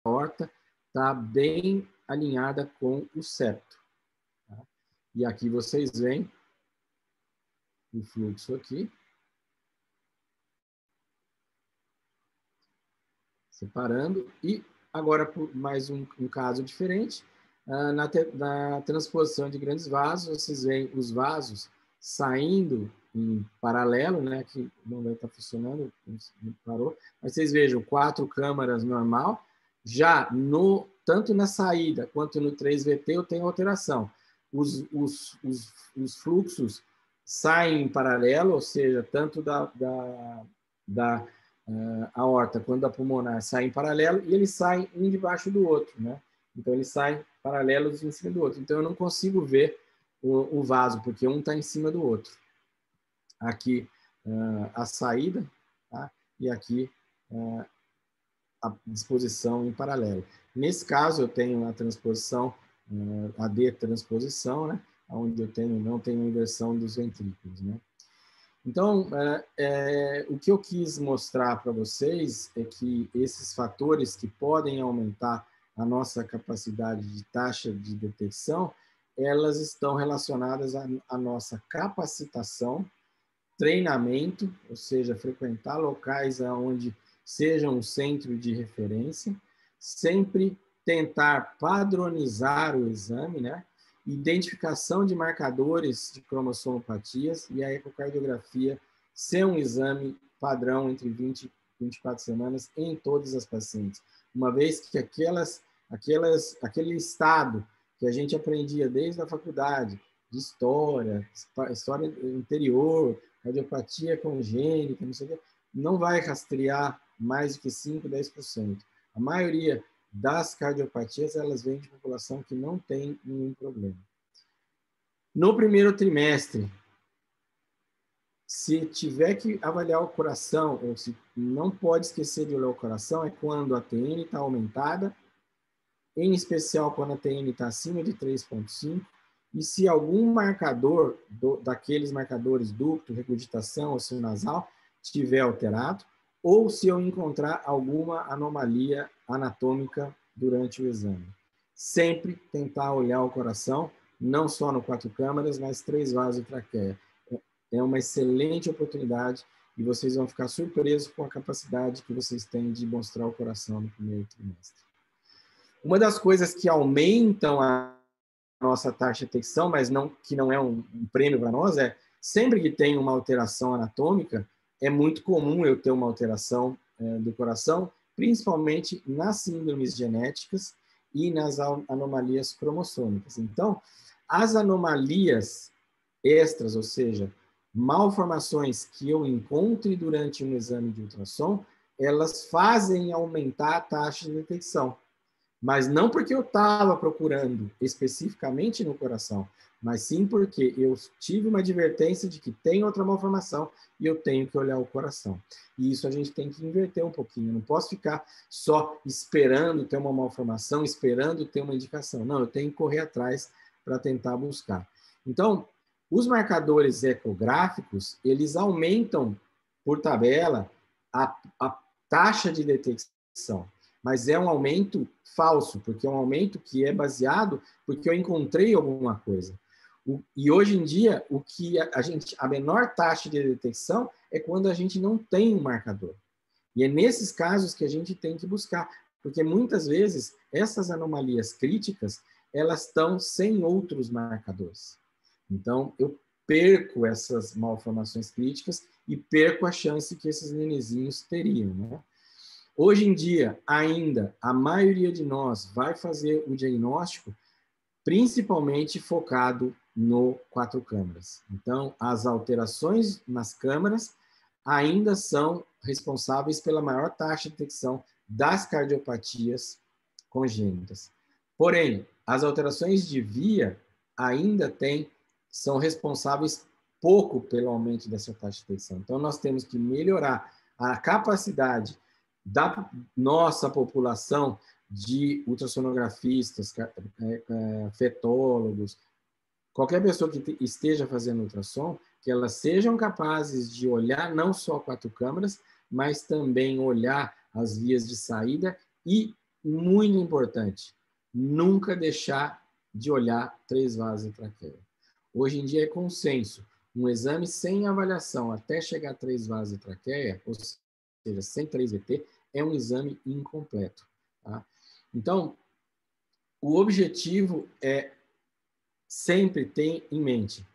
da aorta, está bem alinhada com o septo. Tá? E aqui vocês veem o fluxo aqui. Separando. E agora, por mais um caso diferente, na transposição de grandes vasos, vocês veem os vasos saindo em paralelo, né? Aqui não vai estar funcionando, parou. Mas vocês vejam, 4 câmaras normal. Já tanto na saída quanto no 3VT eu tenho alteração. Os fluxos saem em paralelo, ou seja, tanto da aorta quando a pulmonar sai em paralelo e eles saem um debaixo do outro, né? Então eles saem paralelos um em cima do outro. Então eu não consigo ver o vaso porque um está em cima do outro. Aqui a saída, tá? E aqui a disposição em paralelo. Nesse caso eu tenho a transposição, a detransposição, né? Onde eu não tenho inversão dos ventrículos, né? Então, o que eu quis mostrar para vocês é que esses fatores que podem aumentar a nossa capacidade de taxa de detecção, elas estão relacionadas à nossa capacitação, treinamento, ou seja, frequentar locais onde sejam um centro de referência, sempre tentar padronizar o exame, né? Identificação de marcadores de cromossomopatias e a ecocardiografia ser um exame padrão entre 20 e 24 semanas em todas as pacientes. Uma vez que aquele estado que a gente aprendia desde a faculdade, de história interior, cardiopatia congênita, não sei o quê, não vai rastrear mais do que 5, 10%. A maioria das cardiopatias, elas vêm de população que não tem nenhum problema. No primeiro trimestre, se tiver que avaliar o coração, ou se não pode esquecer de olhar o coração, é quando a TN está aumentada, em especial quando a TN está acima de 3,5, e se algum marcador daqueles marcadores ducto, regurgitação ou sinusal estiver alterado, ou se eu encontrar alguma anomalia anatômica durante o exame. Sempre tentar olhar o coração, não só no 4 câmaras, mas 3 vasos e traqueia. É uma excelente oportunidade e vocês vão ficar surpresos com a capacidade que vocês têm de mostrar o coração no primeiro trimestre. Uma das coisas que aumentam a nossa taxa de detecção, mas que não é um prêmio para nós, sempre que tem uma alteração anatômica, é muito comum eu ter uma alteração do coração, principalmente nas síndromes genéticas e nas anomalias cromossômicas. Então, as anomalias extras, ou seja, malformações que eu encontre durante um exame de ultrassom, elas fazem aumentar a taxa de detecção. Mas não porque eu estava procurando especificamente no coração, mas sim porque eu tive uma advertência de que tem outra malformação e eu tenho que olhar o coração. E isso a gente tem que inverter um pouquinho. Eu não posso ficar só esperando ter uma malformação, esperando ter uma indicação. Não, eu tenho que correr atrás para tentar buscar. Então, os marcadores ecográficos, eles aumentam por tabela a taxa de detecção. Mas é um aumento falso, porque é um aumento que é baseado porque eu encontrei alguma coisa. E hoje em dia, a menor taxa de detecção é quando a gente não tem um marcador. E é nesses casos que a gente tem que buscar, porque muitas vezes essas anomalias críticas, elas estão sem outros marcadores. Então, eu perco essas malformações críticas e perco a chance que esses nenezinhos teriam, né? Hoje em dia, ainda, a maioria de nós vai fazer o diagnóstico principalmente focado no 4 câmaras. Então, as alterações nas câmaras ainda são responsáveis pela maior taxa de detecção das cardiopatias congênitas. Porém, as alterações de via ainda são responsáveis pouco pelo aumento dessa taxa de detecção. Então, nós temos que melhorar a capacidade da nossa população de ultrassonografistas, fetólogos, qualquer pessoa que esteja fazendo ultrassom, que elas sejam capazes de olhar não só 4 câmaras, mas também olhar as vias de saída e muito importante, nunca deixar de olhar 3 vasos de traqueia. Hoje em dia é consenso, um exame sem avaliação até chegar a 3 vasos de traqueia, ou seja, sem 3 VT, é um exame incompleto. Tá? Então, o objetivo é sempre ter em mente.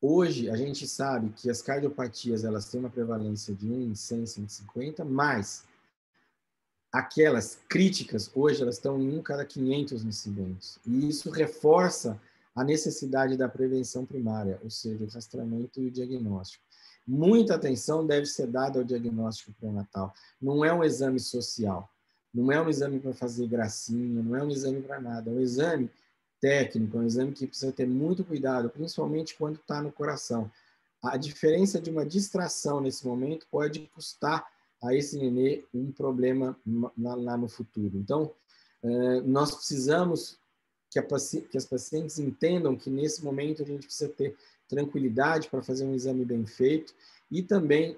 Hoje, a gente sabe que as cardiopatias elas têm uma prevalência de 1 em 100, 150, mas aquelas críticas, hoje, elas estão em 1 cada 500 incidentes. E isso reforça a necessidade da prevenção primária, ou seja, o rastreamento e o diagnóstico. Muita atenção deve ser dada ao diagnóstico pré-natal. Não é um exame social, não é um exame para fazer gracinha, não é um exame para nada, é um exame técnico, é um exame que precisa ter muito cuidado, principalmente quando está no coração. A diferença de uma distração nesse momento pode custar a esse nenê um problema lá no futuro. Então, nós precisamos que as pacientes entendam que nesse momento a gente precisa ter tranquilidade para fazer um exame bem feito e também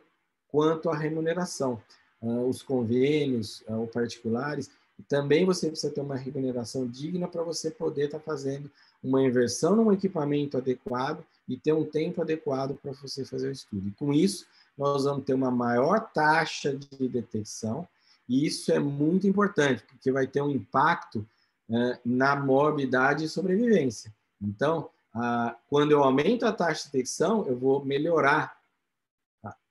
quanto à remuneração. Os convênios ou particulares, também você precisa ter uma remuneração digna para você poder estar fazendo uma inversão num equipamento adequado e ter um tempo adequado para você fazer o estudo. E com isso, nós vamos ter uma maior taxa de detecção, e isso é muito importante, porque vai ter um impacto na morbidade e sobrevivência. Então, quando eu aumento a taxa de detecção, eu vou melhorar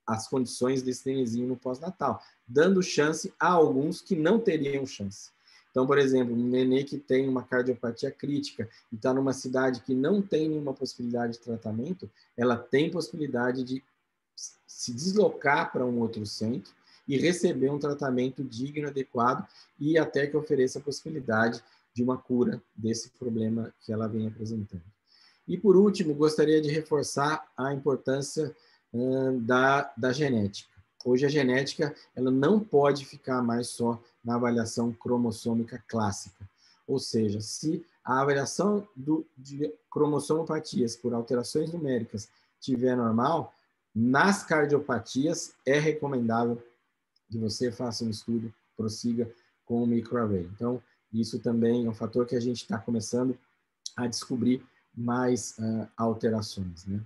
as condições desse nenenzinho no pós-natal, dando chance a alguns que não teriam chance. Então, por exemplo, um nenê que tem uma cardiopatia crítica e está numa cidade que não tem nenhuma possibilidade de tratamento, ela tem possibilidade de se deslocar para um outro centro e receber um tratamento digno, adequado e até que ofereça a possibilidade de uma cura desse problema que ela vem apresentando. E, por último, gostaria de reforçar a importância da genética. Hoje, a genética ela não pode ficar mais só na avaliação cromossômica clássica. Ou seja, se a avaliação de cromossomopatias por alterações numéricas tiver normal, nas cardiopatias é recomendável que você faça um estudo, prossiga com o microarray. Então, isso também é um fator que a gente está começando a descobrir mais alterações, né?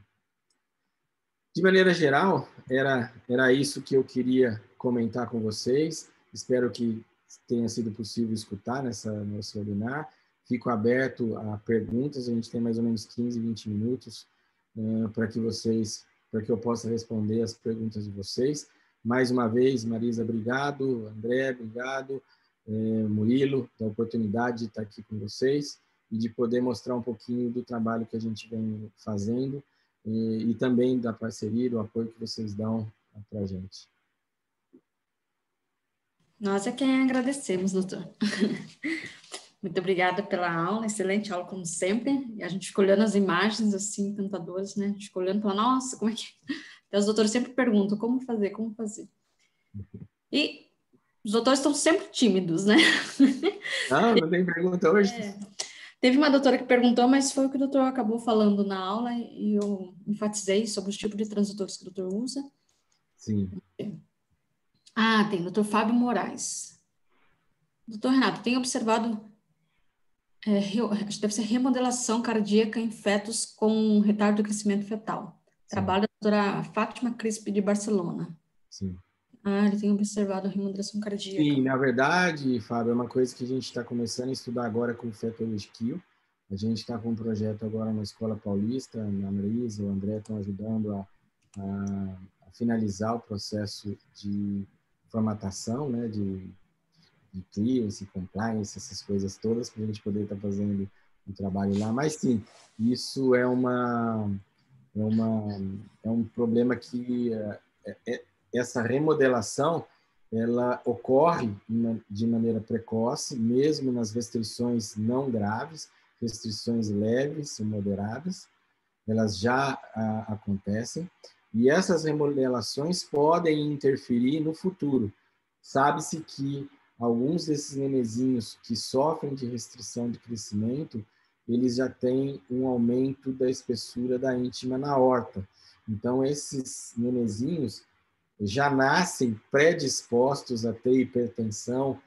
De maneira geral, era isso que eu queria comentar com vocês. Espero que tenha sido possível escutar nesse webinar. Fico aberto a perguntas, a gente tem mais ou menos 15, 20 minutos para que eu possa responder as perguntas de vocês. Mais uma vez, Marisa, obrigado. André, obrigado. Murilo, da oportunidade de estar aqui com vocês e de poder mostrar um pouquinho do trabalho que a gente vem fazendo e também da parceria, do apoio que vocês dão para a gente. Nós é quem agradecemos, doutor. Muito obrigada pela aula, excelente aula, como sempre. E a gente ficou olhando as imagens, assim, encantadoras, né? A gente ficou olhando e falando, nossa, como é que... Então, os doutores sempre perguntam, como fazer, como fazer? E os doutores estão sempre tímidos, né? Não tem pergunta hoje? Teve uma doutora que perguntou, mas foi o que o doutor acabou falando na aula e eu enfatizei sobre os tipos de transdutores que o doutor usa. Sim. Tem o doutor Fábio Moraes. Doutor Renato, tem observado, acho que deve ser remodelação cardíaca em fetos com retardo do crescimento fetal. Trabalho da doutora Fátima Crispi de Barcelona. Sim. Ele tem observado remodelação cardíaca. Sim, na verdade, Fábio, é uma coisa que a gente está começando a estudar agora com o Fetal Skill. A gente está com um projeto agora na Escola Paulista, a Marisa, o André estão ajudando a finalizar o processo de formatação, né, de clearance, compliance, essas coisas todas, para a gente poder estar fazendo um trabalho lá. Mas, sim, isso é um problema que essa remodelação ela ocorre de maneira precoce, mesmo nas restrições não graves, restrições leves ou moderadas, elas já acontecem, e essas remodelações podem interferir no futuro. Sabe-se que alguns desses nenezinhos que sofrem de restrição de crescimento, eles já têm um aumento da espessura da íntima na aorta. Então, esses nenezinhos já nascem predispostos a ter hipertensão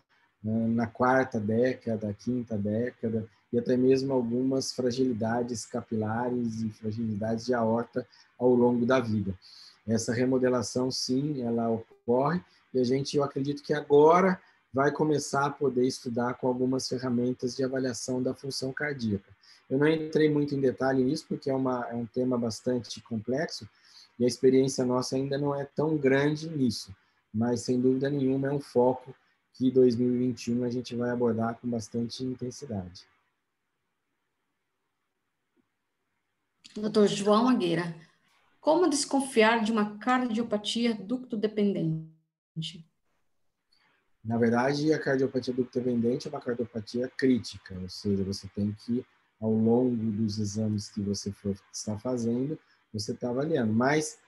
na quarta década, quinta década, e até mesmo algumas fragilidades capilares e fragilidades de aorta ao longo da vida. Essa remodelação, sim, ela ocorre, e eu acredito que agora vai começar a poder estudar com algumas ferramentas de avaliação da função cardíaca. Eu não entrei muito em detalhe nisso, porque é um tema bastante complexo, e a experiência nossa ainda não é tão grande nisso, mas, sem dúvida nenhuma, é um foco que 2021 a gente vai abordar com bastante intensidade. Doutor João Agueira, como desconfiar de uma cardiopatia ducto-dependente? Na verdade, a cardiopatia ducto-dependente é uma cardiopatia crítica, ou seja, você tem que, ao longo dos exames que você está fazendo, você está avaliando. Mas,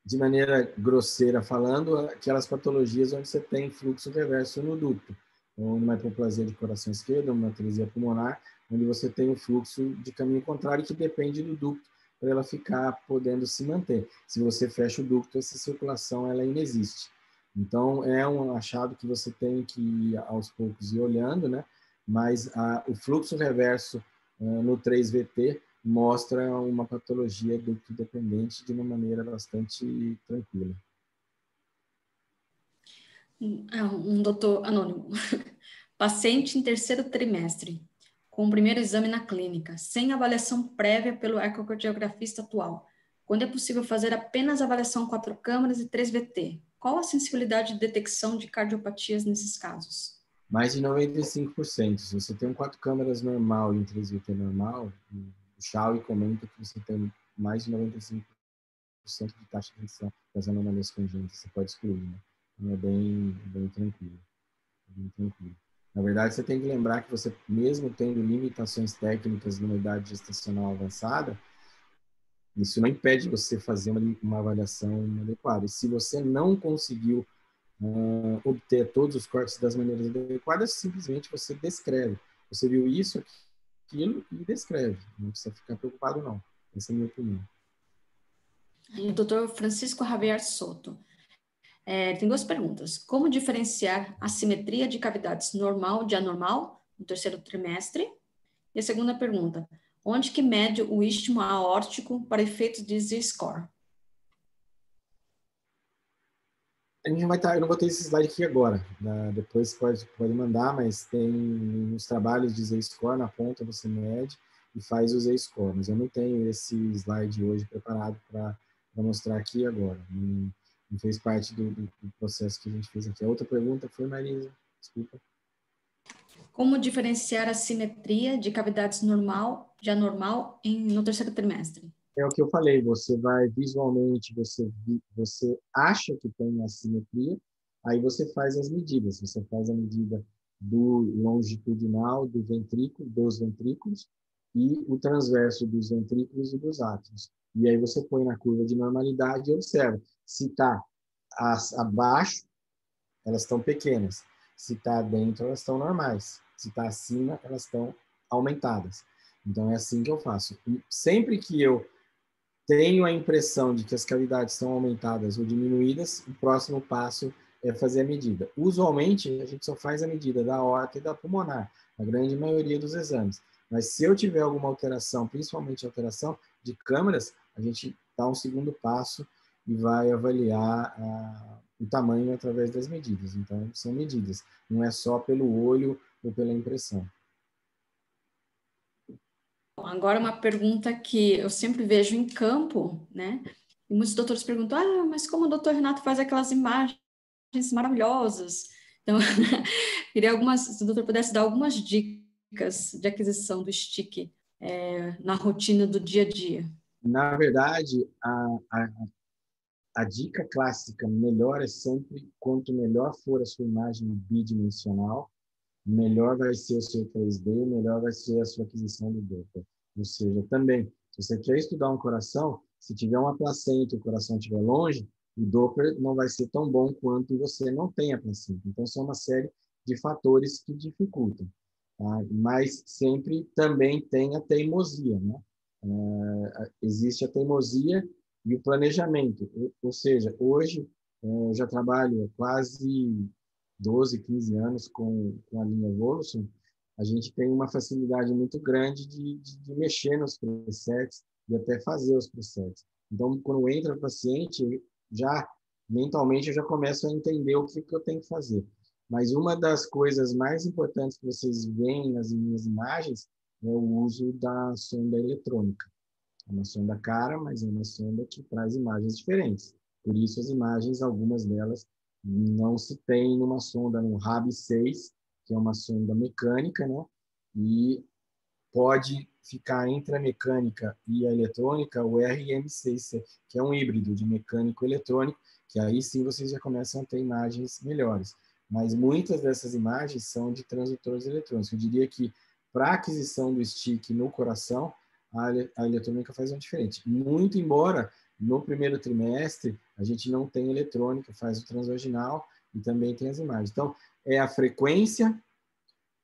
de maneira grosseira falando, aquelas patologias onde você tem fluxo reverso no ducto, ou numa hipoplasia de coração esquerdo, uma atresia pulmonar, onde você tem o fluxo de caminho contrário que depende do ducto para ela ficar podendo se manter. Se você fecha o ducto, essa circulação ela inexiste. Então, é um achado que você tem que ir aos poucos ir olhando, né? Mas o fluxo reverso no 3VT mostra uma patologia ducto-dependente de uma maneira bastante tranquila. Um doutor anônimo. Paciente em terceiro trimestre, com o primeiro exame na clínica, sem avaliação prévia pelo ecocardiografista atual. Quando é possível fazer apenas avaliação 4 câmaras e 3VT? Qual a sensibilidade de detecção de cardiopatias nesses casos? Mais de 95%. Se você tem um 4 câmaras normal e um 3VT normal, o Shaw comenta que você tem mais de 95% de taxa de redução das anomalias congênitas. Você pode excluir, né? Então é bem tranquilo. Bem tranquilo. Na verdade, você tem que lembrar que você, mesmo tendo limitações técnicas numa idade gestacional avançada, isso não impede você fazer uma avaliação adequada. E se você não conseguiu obter todos os cortes das maneiras adequadas, simplesmente você descreve. Você viu isso, aquilo e descreve. Não precisa ficar preocupado, não. Essa é a minha opinião. E o doutor Francisco Javier Soto. Tem 2 perguntas. Como diferenciar a simetria de cavidades normal de anormal no terceiro trimestre? E a segunda pergunta, onde que mede o istmo aórtico para efeitos de Z-score? A gente vai estar, eu não vou ter esse slide aqui agora, né? Depois pode mandar, mas tem nos trabalhos de Z-score na ponta você mede e faz o Z-score, mas eu não tenho esse slide hoje preparado para mostrar aqui agora. Não fez parte do processo que a gente fez aqui. A outra pergunta foi, Marisa, desculpa. Como diferenciar a simetria de cavidades normal de anormal no terceiro trimestre? É o que eu falei, você vai visualmente, você acha que tem assimetria, aí você faz as medidas. Você faz a medida do longitudinal do ventrículo, dos ventrículos, e o transverso dos ventrículos e dos átrios. E aí você põe na curva de normalidade e observa. Se está abaixo, elas estão pequenas. Se está dentro, elas estão normais. Se está acima, elas estão aumentadas. Então é assim que eu faço. E sempre que eu tenho a impressão de que as cavidades estão aumentadas ou diminuídas, o próximo passo é fazer a medida. Usualmente, a gente só faz a medida da aorta e da pulmonar, na grande maioria dos exames. Mas se eu tiver alguma alteração, principalmente alteração de câmaras, a gente dá um segundo passo e vai avaliar o tamanho através das medidas. Então, são medidas, não é só pelo olho ou pela impressão. Agora uma pergunta que eu sempre vejo em campo, né? E muitos doutores perguntam, mas como o doutor Renato faz aquelas imagens maravilhosas? Então, queria se o doutor pudesse dar algumas dicas de aquisição do stick na rotina do dia a dia. Na verdade, a dica clássica melhor é sempre, quanto melhor for a sua imagem bidimensional, melhor vai ser o seu 3D, melhor vai ser a sua aquisição do Doppler. Ou seja, também, se você quer estudar um coração, se tiver uma placenta e o coração estiver longe, o Doppler não vai ser tão bom quanto você não tem a placenta. Então, são uma série de fatores que dificultam. Tá? Mas sempre também tem a teimosia, né? Existe a teimosia e o planejamento. Ou seja, hoje eu já trabalho há quase 12, 15 anos com a linha Evolution, a gente tem uma facilidade muito grande de mexer nos presets e até fazer os presets. Então, quando entra o paciente, já mentalmente eu já começo a entender o que eu tenho que fazer. Mas uma das coisas mais importantes que vocês veem nas minhas imagens é o uso da sonda eletrônica. É uma sonda cara, mas é uma sonda que traz imagens diferentes. Por isso, as imagens, algumas delas, não se tem numa sonda, no RAB6, que é uma sonda mecânica, né? E pode ficar entre a mecânica e a eletrônica o RM6, que é um híbrido de mecânico e eletrônico, que aí sim vocês já começam a ter imagens melhores. Mas muitas dessas imagens são de transdutores eletrônicos. Eu diria que para a aquisição do stick no coração, a eletrônica faz uma diferente. Muito embora no primeiro trimestre a gente não tem eletrônica, faz o transvaginal e também tem as imagens. Então, é a frequência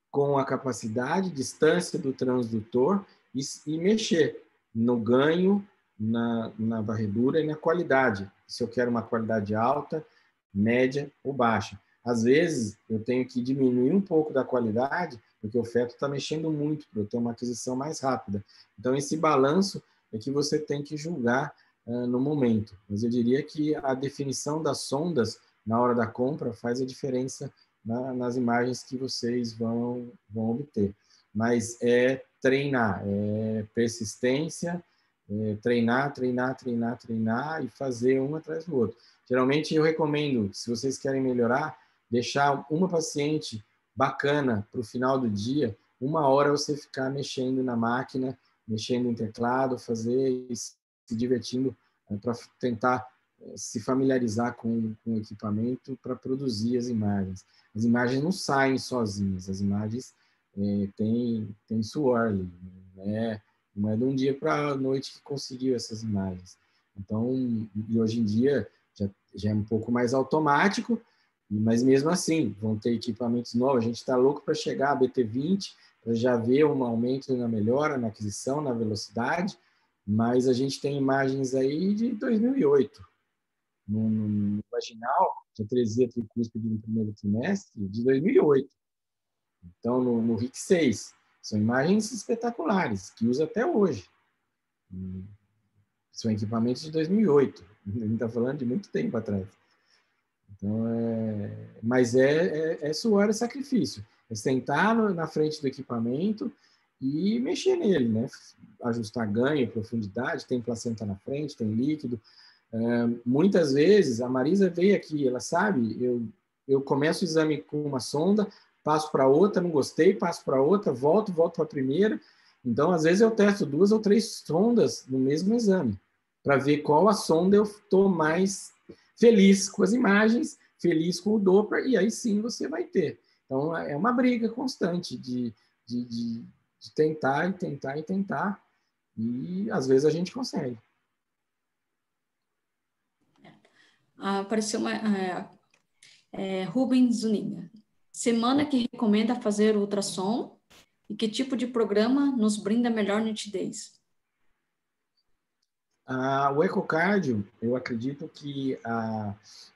com a capacidade, distância do transdutor e mexer no ganho, na varredura e na qualidade. Se eu quero uma qualidade alta, média ou baixa. Às vezes, eu tenho que diminuir um pouco da qualidade, porque o feto está mexendo muito, para eu ter uma aquisição mais rápida. Então, esse balanço é que você tem que julgar no momento. Mas eu diria que a definição das sondas na hora da compra faz a diferença nas imagens que vocês vão obter. Mas é treinar, é persistência, treinar e fazer um atrás do outro. Geralmente eu recomendo, se vocês querem melhorar, deixar uma paciente bacana para o final do dia, 1 hora você ficar mexendo na máquina, mexendo em teclado, fazer se divertindo para tentar se familiarizar com o equipamento para produzir as imagens. As imagens não saem sozinhas, as imagens têm suor ali, né? Não é de um dia para a noite que conseguiu essas imagens. Então, e hoje em dia já é um pouco mais automático, mas mesmo assim, vão ter equipamentos novos. A gente está louco para chegar a BT20, para já ver um aumento na melhora, na aquisição, na velocidade, mas a gente tem imagens aí de 2008. No vaginal, de atresia tricúspide no primeiro trimestre, de 2008. Então, no RIC6. São imagens espetaculares, que usa até hoje. São equipamentos de 2008. A gente está falando de muito tempo atrás. Então, mas é suor e sacrifício. É sentar na frente do equipamento e mexer nele, né? Ajustar ganho, profundidade, tem placenta na frente, tem líquido. Muitas vezes, a Marisa veio aqui, ela sabe, eu começo o exame com uma sonda, passo para outra, não gostei, passo para outra, volto para a primeira. Então, às vezes, eu testo 2 ou 3 sondas no mesmo exame, para ver qual a sonda eu estou mais feliz com as imagens, feliz com o Doppler, e aí sim você vai ter. Então, é uma briga constante de tentar e tentar e tentar, e às vezes a gente consegue. Apareceu uma... Rubens Zuniga. Semana que recomenda fazer ultrassom e que tipo de programa nos brinda melhor nitidez? O ecocardio, eu acredito que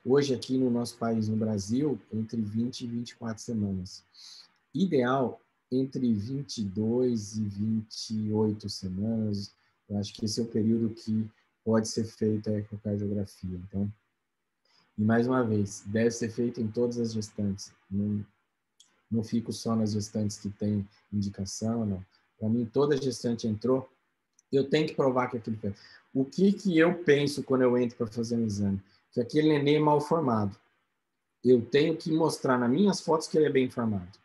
hoje aqui no nosso país, no Brasil, entre 20 e 24 semanas. Ideal, entre 22 e 28 semanas. Eu acho que esse é o período que pode ser feita a ecocardiografia. Então, e mais uma vez, deve ser feito em todas as gestantes. Não fico só nas gestantes que tem indicação, não. Para mim, toda gestante entrou, eu tenho que provar que aquilo fez. O que eu penso quando eu entro para fazer um exame? Que aquele neném é mal formado. Eu tenho que mostrar nas minhas fotos que ele é bem formado.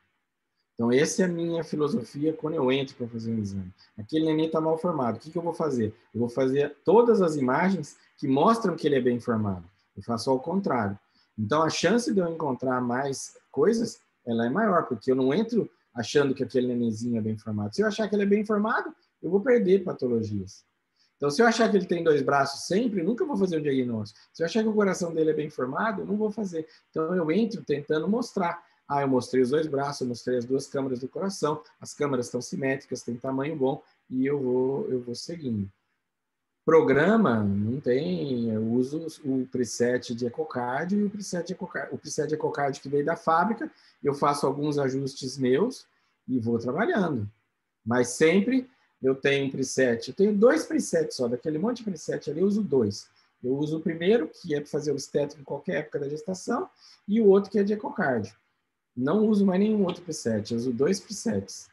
Então, essa é a minha filosofia quando eu entro para fazer um exame. Aquele neném está mal formado. O que eu vou fazer? Eu vou fazer todas as imagens que mostram que ele é bem formado. Eu faço ao contrário. Então, a chance de eu encontrar mais coisas, ela é maior, porque eu não entro achando que aquele nenenzinho é bem formado. Se eu achar que ele é bem formado, eu vou perder patologias. Então, se eu achar que ele tem 2 braços sempre, nunca vou fazer um diagnóstico. Se eu achar que o coração dele é bem formado, eu não vou fazer. Então, eu entro tentando mostrar. Eu mostrei os 2 braços, eu mostrei as 2 câmaras do coração, as câmaras estão simétricas, têm tamanho bom, e eu vou seguindo. Programa, não tem. Eu uso o preset de ecocardio e o preset de ecocardio que veio da fábrica. Eu faço alguns ajustes meus e vou trabalhando. Mas sempre eu tenho um preset. Eu tenho 2 presets só. Daquele monte de preset ali, eu uso 2. Eu uso o primeiro, que é para fazer obstétrico em qualquer época da gestação, e o outro que é de ecocardio. Não uso mais nenhum outro preset. Eu uso 2 presets.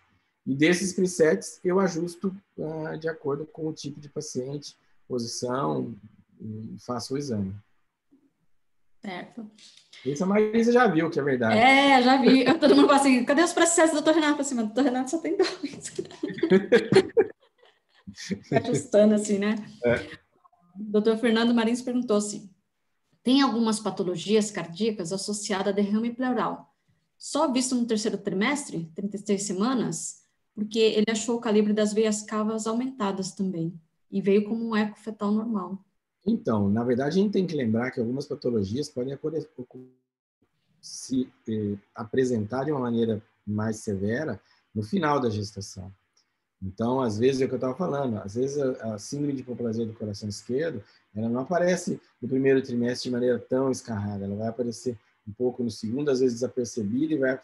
E desses presets eu ajusto de acordo com o tipo de paciente, posição, e faço o exame. Certo. Isso a Marisa já viu, que é verdade. Já vi. Todo mundo fala assim, cadê os presets do Dr. Renato? Assim, mas o Dr. Renato só tem 2. Vai ajustando assim, né? O Dr. Fernando Marins perguntou assim, tem algumas patologias cardíacas associadas a derrame pleural, só visto no terceiro trimestre, 36 semanas, porque ele achou o calibre das veias cavas aumentadas também, e veio como um eco fetal normal. Então, na verdade, a gente tem que lembrar que algumas patologias podem se apresentar de uma maneira mais severa no final da gestação. Então, às vezes, é o que eu estava falando, às vezes a síndrome de hipoplasia do coração esquerdo, ela não aparece no primeiro trimestre de maneira tão escarrada, ela vai aparecer um pouco no segundo, às vezes desapercebida, e vai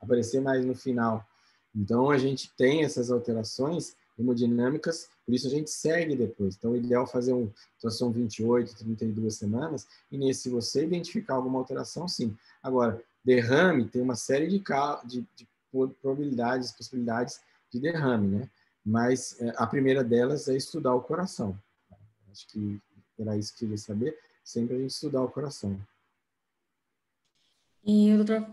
aparecer mais no final. Então, a gente tem essas alterações hemodinâmicas, por isso a gente segue depois. Então, o ideal é fazer uma situação 28, 32 semanas, e nesse, se você identificar alguma alteração, sim. Agora, derrame tem uma série de probabilidades, possibilidades de derrame, né? Mas a primeira delas é estudar o coração. Acho que era isso que eu queria saber. Sempre a gente estudar o coração. E o doutor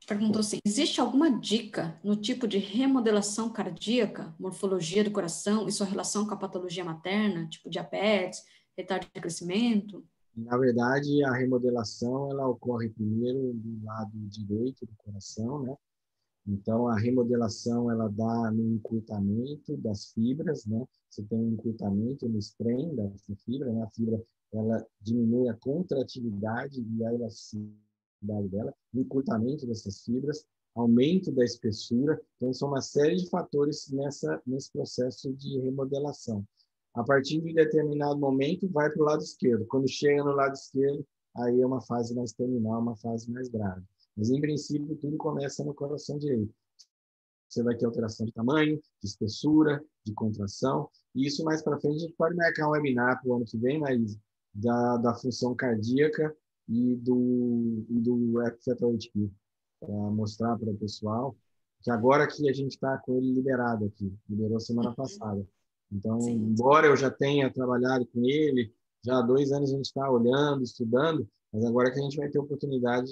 perguntou assim, existe alguma dica no tipo de remodelação cardíaca, morfologia do coração e sua relação com a patologia materna, tipo diabetes, retardo de crescimento? Na verdade, a remodelação ela ocorre primeiro do lado direito do coração, né? Então, a remodelação ela dá no encurtamento das fibras, né? Você tem um encurtamento no strain da fibra, né? A fibra ela diminui a contratividade e a elasticidade dela, encurtamento dessas fibras, aumento da espessura. Então, são uma série de fatores nesse processo de remodelação. A partir de determinado momento, vai para o lado esquerdo. Quando chega no lado esquerdo, aí é uma fase mais terminal, uma fase mais grave. Mas, em princípio, tudo começa no coração direito. Você vai ter alteração de tamanho, de espessura, de contração. E isso mais para frente a gente pode marcar um webinar para o ano que vem, mas da função cardíaca e do epithelial para mostrar para o pessoal que agora que a gente está com ele liberado aqui, liberou semana passada. Então, Sim. embora eu já tenha trabalhado com ele, já há 2 anos a gente está olhando, estudando, mas agora que a gente vai ter oportunidade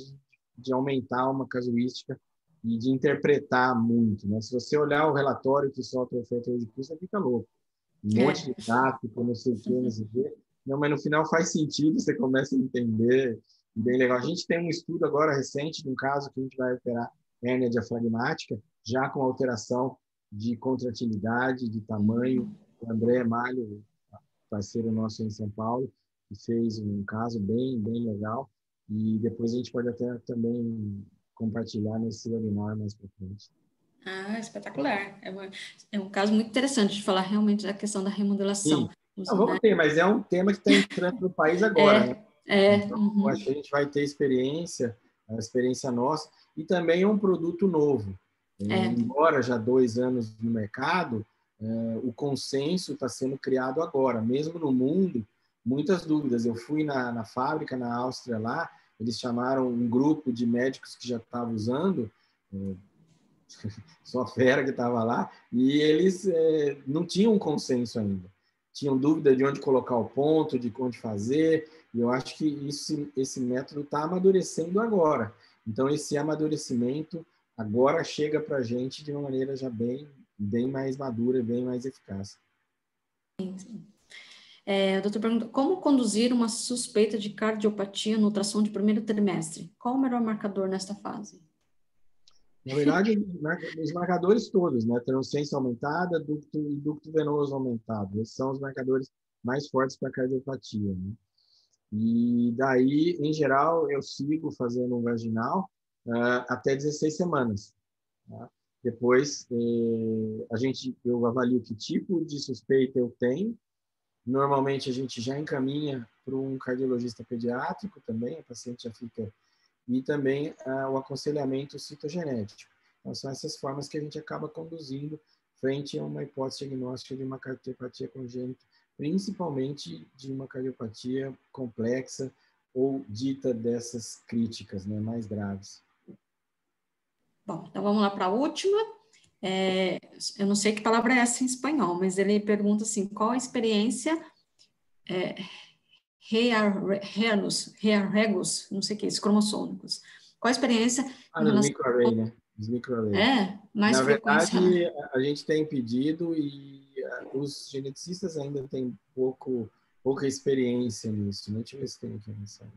de aumentar uma casuística e de interpretar muito, né? Se você olhar o relatório que solta o efeito de custo, você fica louco. Um monte de gráfico, não sei o quê, não sei o quê. Não, mas no final faz sentido, você começa a entender. Bem legal. A gente tem um estudo agora recente de um caso que a gente vai operar hérnia diafragmática, já com alteração de contratilidade, de tamanho. O André Malho, parceiro nosso em São Paulo, que fez um caso bem legal. E depois a gente pode até também compartilhar nesse webinar mais para frente. Espetacular. É um caso muito interessante de falar realmente da questão da remodelação. Sim, não, vamos ter, mas é um tema que está entrando no país agora, né? Então, acho que a gente vai ter experiência, a experiência nossa, e também é um produto novo. Embora já 2 anos no mercado, o consenso está sendo criado agora. Mesmo no mundo, muitas dúvidas. Eu fui na fábrica, na Áustria, lá, eles chamaram um grupo de médicos que já estavam usando, só fera que estava lá, e eles não tinham um consenso ainda. Tinham dúvida de onde colocar o ponto, de onde fazer, e eu acho que esse método está amadurecendo agora. Então, esse amadurecimento agora chega para a gente de uma maneira já bem mais madura, bem mais eficaz. O doutor pergunta, como conduzir uma suspeita de cardiopatia no ultrassom de primeiro trimestre? Qual o melhor marcador nesta fase? Na verdade, os marcadores todos, né? Transcência aumentada, ducto venoso aumentado. Esses são os marcadores mais fortes para a cardiopatia, né? E daí, em geral, eu sigo fazendo um vaginal até 16 semanas. Tá? Depois, eu avalio que tipo de suspeita eu tenho Normalmente a gente já encaminha para um cardiologista pediátrico também, a paciente já fica... E também o aconselhamento citogenético. Então, são essas formas que a gente acaba conduzindo frente a uma hipótese diagnóstica de uma cardiopatia congênita, principalmente de uma cardiopatia complexa ou dita dessas críticas, né, mais graves. Bom, então vamos lá para a última. Eu não sei que palavra é essa em espanhol, mas ele pergunta assim, qual a experiência rearregos, não sei o que, cromossômicos. Qual a experiência em Nos relação... microarray, né? Os microarray. mais Na frequência... verdade, a gente tem pedido e os geneticistas ainda têm pouca experiência nisso. Deixa eu ver se tem aqui a mensagem.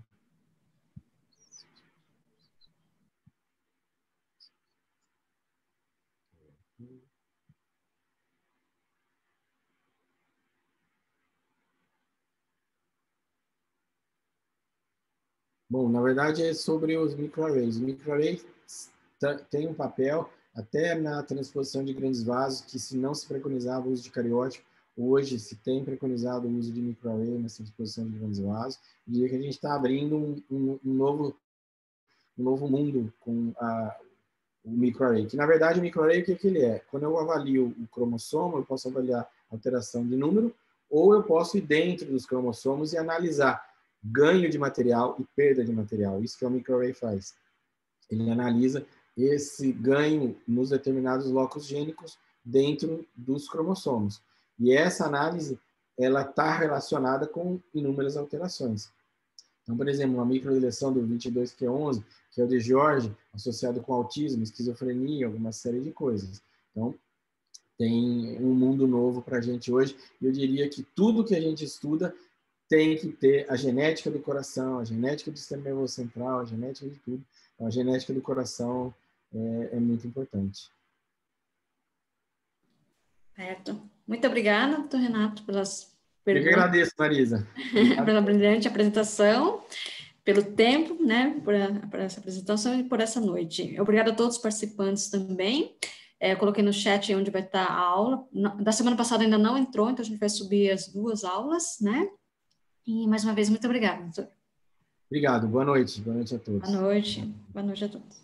Bom, na verdade é sobre os microarrays. Os microarrays têm um papel até na transposição de grandes vasos, que se não se preconizava o uso de cariótipo, hoje se tem preconizado o uso de microarray na transposição de grandes vasos. E diria que a gente está abrindo um novo mundo com o microarray. Que na verdade o microarray, o que ele é? Quando eu avalio o cromossomo, eu posso avaliar alteração de número, ou eu posso ir dentro dos cromossomos e analisar ganho de material e perda de material. Isso que o microarray faz. Ele analisa esse ganho nos determinados locos gênicos dentro dos cromossomos. E essa análise ela está relacionada com inúmeras alterações. Então, por exemplo, uma microdeleção do 22q11, que é o de George, associado com autismo, esquizofrenia, alguma série de coisas. Então, tem um mundo novo para a gente hoje. Eu diria que tudo que a gente estuda tem que ter a genética do coração, a genética do sistema nervoso central, a genética de tudo. Então, a genética do coração é muito importante. Certo. Muito obrigada, doutor Renato, pelas Eu que perguntas. agradeço, Marisa. Obrigado. Pela brilhante apresentação, pelo tempo, né, por essa apresentação e por essa noite. Obrigada a todos os participantes também. Eu coloquei no chat onde vai estar a aula. Da semana passada ainda não entrou, então a gente vai subir as 2 aulas, né? E, mais uma vez, muito obrigada, doutor. Obrigado. Boa noite. Boa noite a Boa todos. noite. Boa noite a todos.